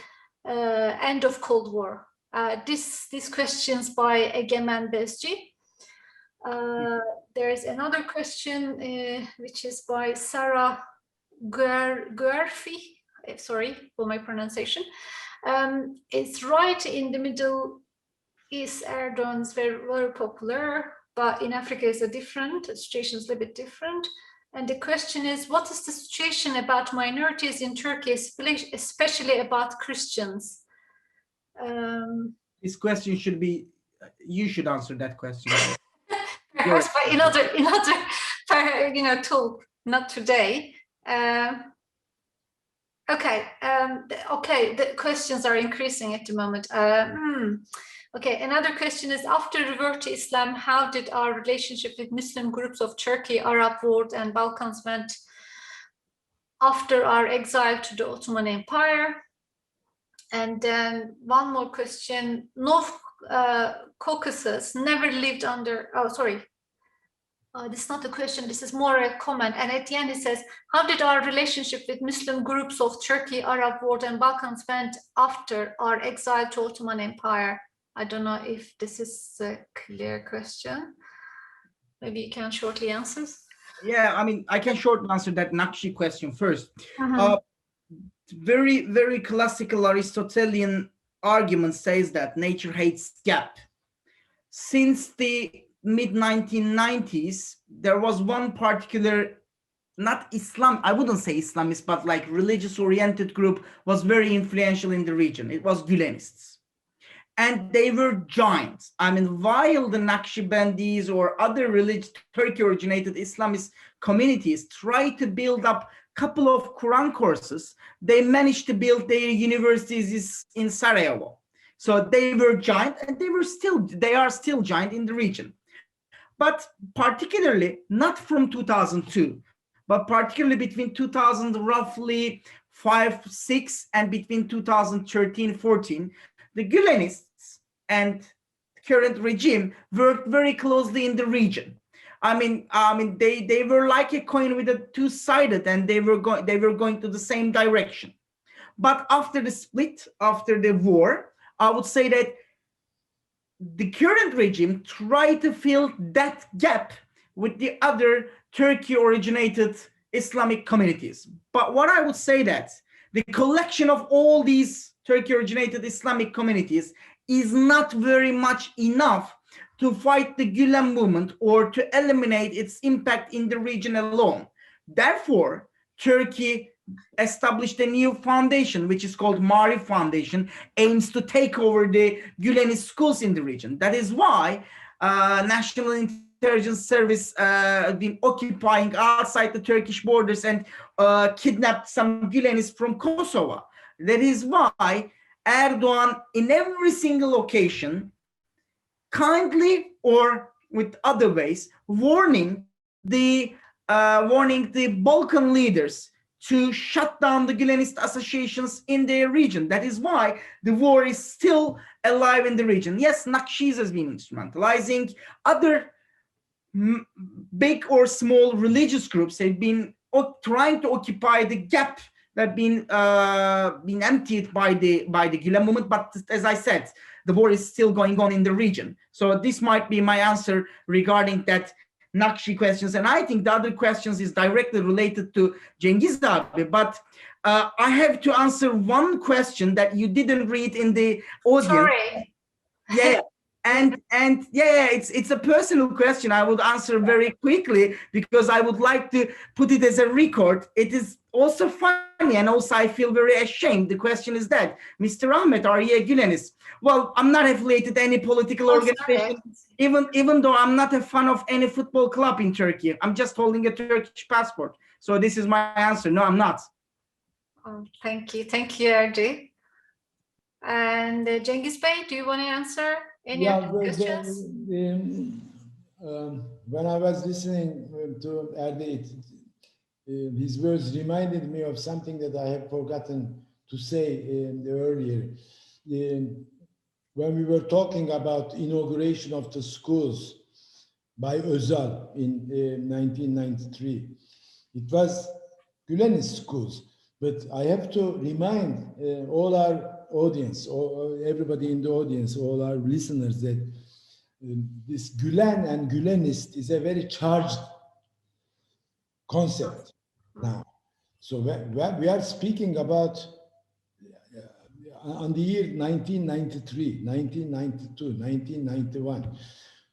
end of Cold War? These questions by Egemen Bezci. There is another question which is by Sarah Guerfi. Sorry for my pronunciation. It's right in the Middle East, Erdogan is very, very popular, but in Africa is a different, the situation is a little bit different. And the question is, what is the situation about minorities in Turkey, especially about Christians? This question should be, you should answer that question. Perhaps by another talk, not today. Okay, the questions are increasing at the moment. Okay, another question is, after revert to Islam, how did our relationship with Muslim groups of Turkey, Arab world, and Balkans went after our exile to the Ottoman Empire? And then one more question, North Caucasus never lived under, this is not a question, this is more a comment. And at the end it says, how did our relationship with Muslim groups of Turkey, Arab world, and Balkans went after our exile to Ottoman Empire? I don't know if this is a clear question. Maybe you can shortly answer. Yeah, I mean, I can short answer that Naqshi question first. Very, very classical Aristotelian argument says that nature hates gap. Since the mid-1990s, there was one particular, not Islam, I wouldn't say Islamist, but like religious-oriented group was very influential in the region. It was Gülenists. And they were giants. I mean, while the Naqshbandis or other Turkey-originated Islamist communities tried to build up a couple of Quran courses, they managed to build their universities in Sarajevo. So they were giant, and they are still giant in the region. But particularly, not from 2002, but particularly between 2000, roughly 5-6, and between 2013-14, the Gülenists and current regime worked very closely in the region. I mean, they were like a coin with a two-sided, and they were going to the same direction. But after the split, after the war, I would say that the current regime tried to fill that gap with the other Turkey-originated Islamic communities. But what I would say that the collection of all these Turkey-originated Islamic communities is not very much enough to fight the Gülen movement or to eliminate its impact in the region alone. Therefore, Turkey established a new foundation, which is called Marif Foundation, aims to take over the Gülenist schools in the region. That is why National Intelligence Service been occupying outside the Turkish borders and kidnapped some Gülenists from Kosovo. That is why Erdogan, in every single occasion, kindly or with other ways, warning the Balkan leaders to shut down the Gülenist associations in their region. That is why the war is still alive in the region. Yes, Nakshis has been instrumentalizing. Other big or small religious groups have been trying to occupy the gap that been emptied by the Gülen movement. But as I said, the war is still going on in the region. So this might be my answer regarding that Nakshi questions. And I think the other questions is directly related to Cengiz abi. But I have to answer one question that you didn't read in the audience. Sorry. Yeah. And yeah, it's a personal question. I would answer very quickly because I would like to put it as a record. It is also funny and also I feel very ashamed. The question is that, Mr. Ahmet, are you a Gülenist? Well, I'm not affiliated to any political organization, even though I'm not a fan of any football club in Turkey. I'm just holding a Turkish passport. So this is my answer. No, I'm not. Oh, thank you. Thank you, Erdi. And Cengiz Bey, do you want to answer any questions? When I was listening to Erdi, his words reminded me of something that I have forgotten to say earlier. When we were talking about inauguration of the schools by Özal in 1993, it was Gülenist schools. But I have to remind all our audience, or everybody in the audience, all our listeners, that this Gülen and Gülenist is a very charged concept now. So we are speaking about on the year 1993, 1992, 1991.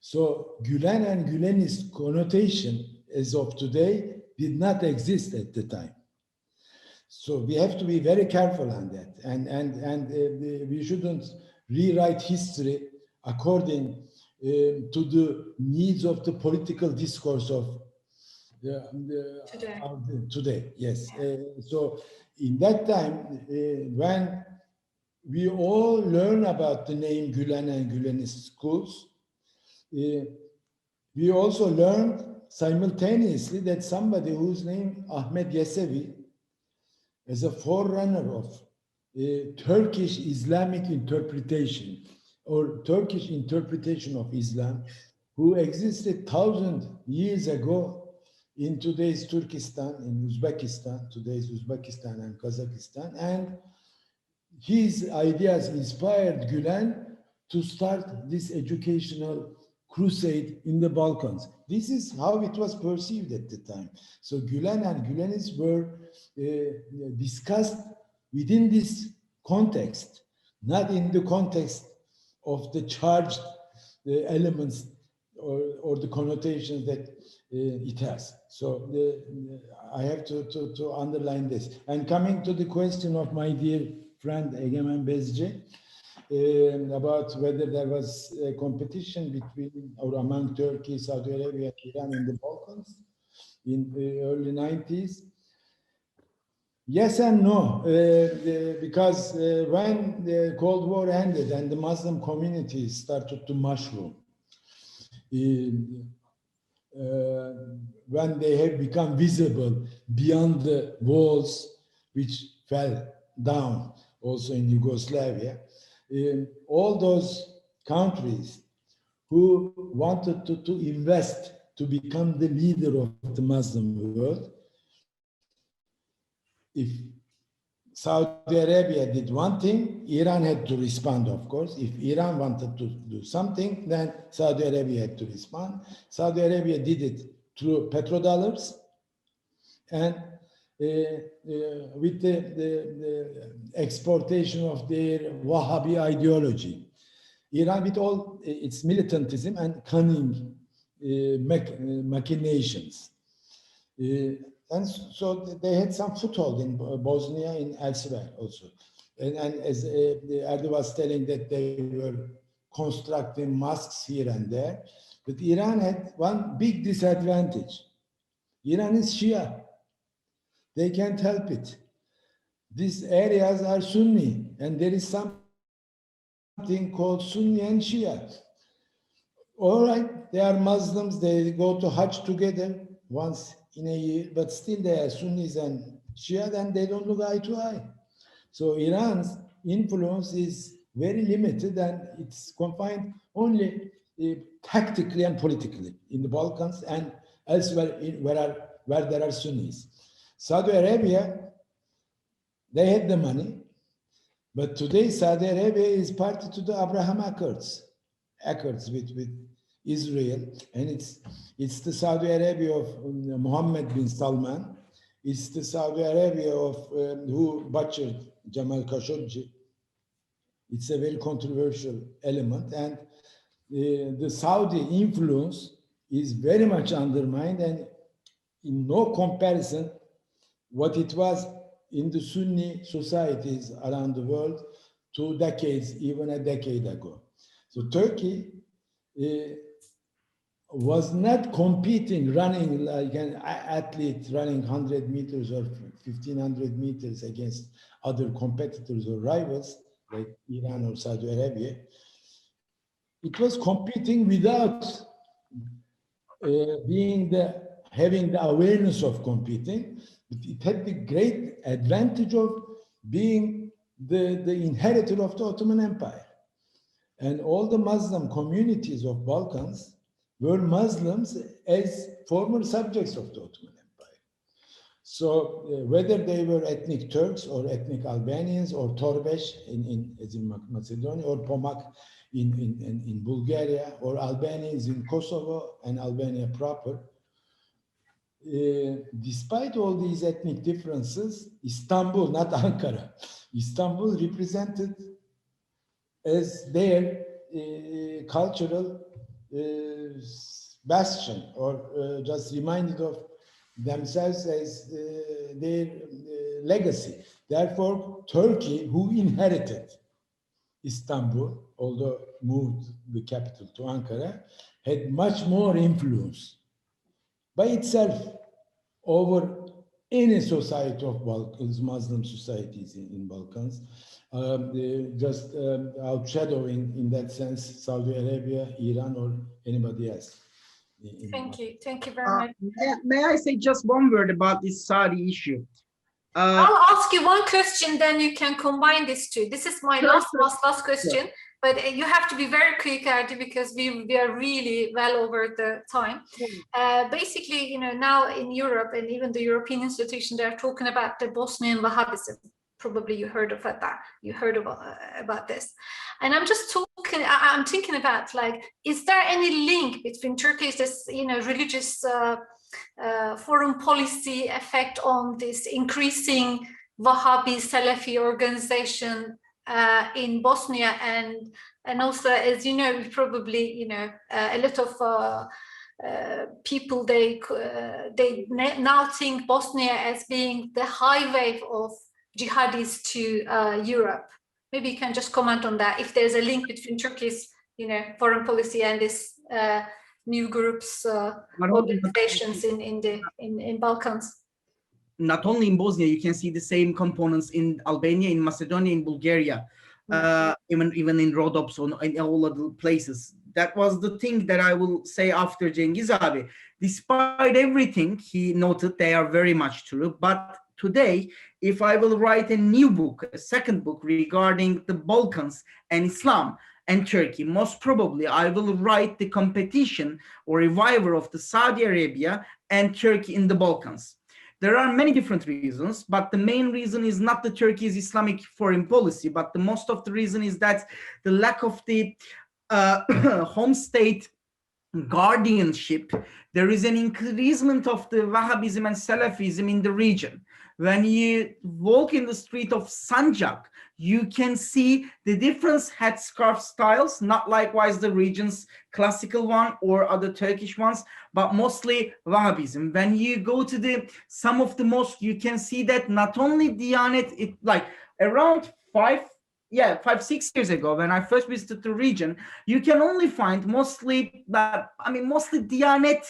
So Gülen and Gülenist connotation as of today did not exist at the time. So we have to be very careful on that, and we shouldn't rewrite history according to the needs of the political discourse of today. Yes. So in that time, when we all learn about the name Gülen and Gülenist schools, we also learned simultaneously that somebody whose name Ahmet Yesevi, as a forerunner of Turkish Islamic interpretation or Turkish interpretation of Islam, who existed 1,000 years ago in today's Turkestan, in Uzbekistan, today's Uzbekistan and Kazakhstan, and his ideas inspired Gülen to start this educational crusade in the Balkans. This is how it was perceived at the time. So Gülen and Gülenists were discussed within this context, not in the context of the charged elements or the connotations that it has. So I have to underline this. And coming to the question of my dear friend Egemen Bezci, about whether there was a competition between or among Turkey, Saudi Arabia, and Iran in the Balkans in the early 90s. Yes and no, because when the Cold War ended and the Muslim communities started to mushroom, when they have become visible beyond the walls which fell down also in Yugoslavia, all those countries who wanted to invest to become the leader of the Muslim world, if Saudi Arabia did one thing, Iran had to respond, of course. If Iran wanted to do something, then Saudi Arabia had to respond. Saudi Arabia did it through petrodollars, and with the exportation of their Wahhabi ideology. Iran, with all its militantism and cunning machinations. And so they had some foothold in Bosnia and elsewhere also. And as Erdi was telling that they were constructing mosques here and there, but Iran had one big disadvantage. Iran is Shia. They can't help it. These areas are Sunni, and there is something called Sunni and Shia. All right, they are Muslims, they go to Hajj together once in a year, but still they are Sunnis and Shia, and they don't look eye to eye. So Iran's influence is very limited, and it's confined only tactically and politically in the Balkans and elsewhere where there are Sunnis. Saudi Arabia, they had the money, but today Saudi Arabia is party to the Abraham Accords with Israel, and it's the Saudi Arabia of Mohammed bin Salman. It's the Saudi Arabia of who butchered Jamal Khashoggi. It's a very controversial element, and the Saudi influence is very much undermined, and in no comparison what it was in the Sunni societies around the world 2 decades, even a decade ago. So Turkey was not competing, running like an athlete running 100 meters or 1500 meters against other competitors or rivals like Iran or Saudi Arabia. It was competing without having the awareness of competing. It had the great advantage of being the inheritor of the Ottoman Empire. And all the Muslim communities of Balkans were Muslims as former subjects of the Ottoman Empire. So whether they were ethnic Turks or ethnic Albanians or Torbesh as in Macedonia, or Pomak in Bulgaria, or Albanians in Kosovo and Albania proper, despite all these ethnic differences, Istanbul, not Ankara, Istanbul represented as their cultural bastion, or just reminded of themselves as their legacy. Therefore, Turkey, who inherited Istanbul, although moved the capital to Ankara, had much more influence by itself over any society of Balkans, Muslim societies in Balkans, just outshadowing in that sense Saudi Arabia, Iran, or anybody else. Thank you very much. May I say just one word about this Saudi issue? I'll ask you one question, then you can combine these two. This is my last question, but you have to be very quick, Erdi, because we are really well over the time. Basically, now in Europe and even the European institution, they're talking about the Bosnian Wahhabism. Probably you heard of that. You heard about this, and I'm just talking. I'm thinking about, like, is there any link between Turkey's this religious foreign policy effect on this increasing Wahhabi Salafi organization in Bosnia, and also, as you know, probably a lot of people they now think Bosnia as being the highway of jihadis to Europe. Maybe you can just comment on that, if there's a link between Turkey's foreign policy and this new groups, organizations in Balkans. Not only in Bosnia, you can see the same components in Albania, in Macedonia, in Bulgaria, even in Rhodes, in all other places. That was the thing that I will say after Cengiz abi. Despite everything he noted, they are very much true. But today, if I will write a new book, a second book regarding the Balkans and Islam and Turkey, most probably I will write the competition or revival of the Saudi Arabia and Turkey in the Balkans. There are many different reasons, but the main reason is not the Turkey's Islamic foreign policy, but the most of the reason is that the lack of the home state guardianship, there is an increasement of the Wahhabism and Salafism in the region. When you walk in the street of Sancak, you can see the different headscarf styles, not likewise the region's classical one or other Turkish ones, but mostly Wahhabism. When you go to some of the mosques, you can see that not only Diyanet, like around 5-6 years ago, when I first visited the region, you can only find mostly Diyanet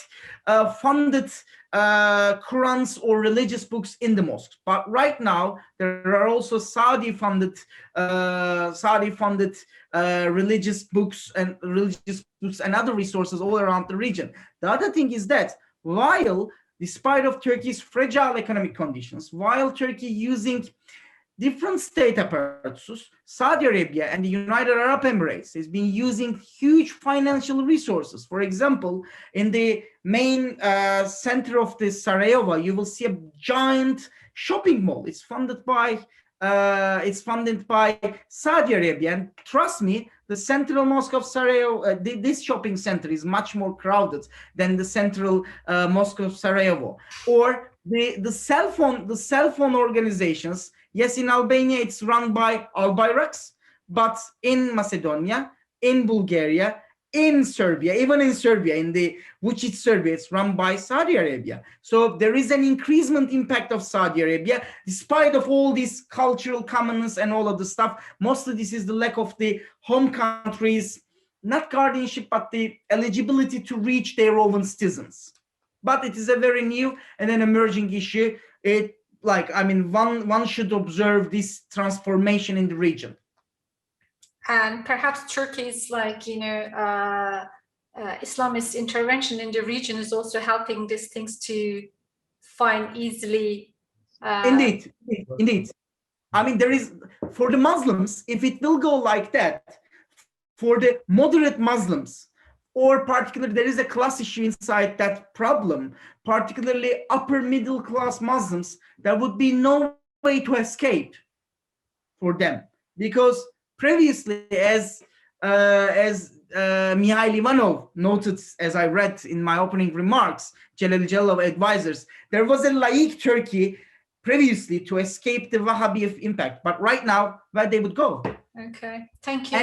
funded Qurans or religious books in the mosques. But right now, there are also Saudi funded religious books and other resources all around the region. The other thing is that while, despite of Turkey's fragile economic conditions, while Turkey using different state apparatus, Saudi Arabia and the United Arab Emirates has been using huge financial resources. For example, in the main center of the Sarajevo, you will see a giant shopping mall. It's funded by Saudi Arabia. And trust me, the central mosque of Sarajevo, this shopping center is much more crowded than the central mosque of Sarajevo. Or the cell phone organizations. Yes, in Albania, it's run by Albayrak's, but in Macedonia, in Bulgaria, in Serbia, even in Serbia, which is Serbia, it's run by Saudi Arabia. So there is an increasement impact of Saudi Arabia, despite of all these cultural commonness and all of the stuff. Mostly this is the lack of the home countries, not guardianship, but the eligibility to reach their own citizens. But it is a very new and an emerging issue. One should observe this transformation in the region. And perhaps Turkey's Islamist intervention in the region is also helping these things to find easily. Indeed. I mean, there is, for the Muslims, if it will go like that, for the moderate Muslims, or particularly there is a class issue inside that problem, particularly upper middle class Muslims, there would be no way to escape for them. Because previously, as Mikhail Ivanov noted, as I read in my opening remarks, Jalal advisors, there was a laïc Turkey previously to escape the Wahhabi impact. But right now, where they would go? Okay, thank you.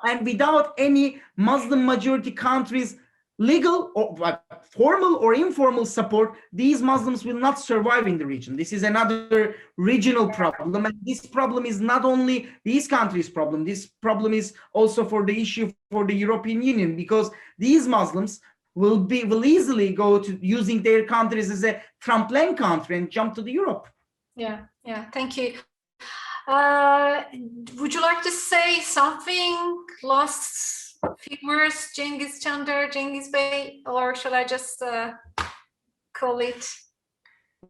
And without any Muslim majority countries' legal or formal or informal support, these Muslims will not survive in the region. This is another regional problem, and this problem is not only these countries' problem. This problem is also for the issue for the European Union, because these Muslims will easily go to using their countries as a trampoline country and jump to the Europe. Yeah, thank you. Would you like to say something, last few words, Cengiz, Çandar, Cengiz Bey, or shall I just call it?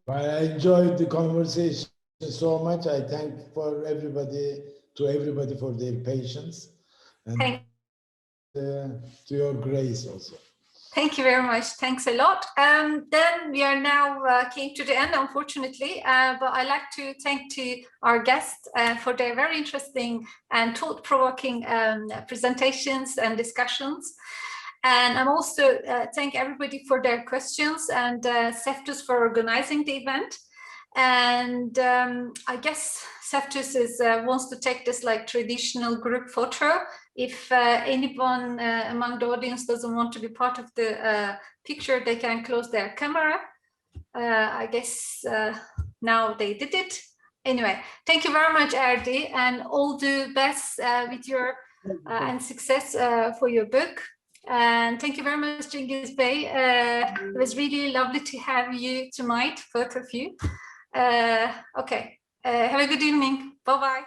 I enjoyed the conversation so much. I thank everybody for their patience, and to your grace also. Thank you very much. Thanks a lot. Then we are now came to the end, unfortunately, but I'd like to thank our guests for their very interesting and thought-provoking presentations and discussions. And I'm also thank everybody for their questions, and Seftus for organizing the event. And I guess Seftus wants to take this like traditional group photo. If anyone among the audience doesn't want to be part of the picture, they can close their camera. I guess now they did it. Anyway, thank you very much, Erdi, and all the best with your and success for your book. And thank you very much, Cengiz Bey. It was really lovely to have you tonight, both of you. Okay, have a good evening. Bye-bye.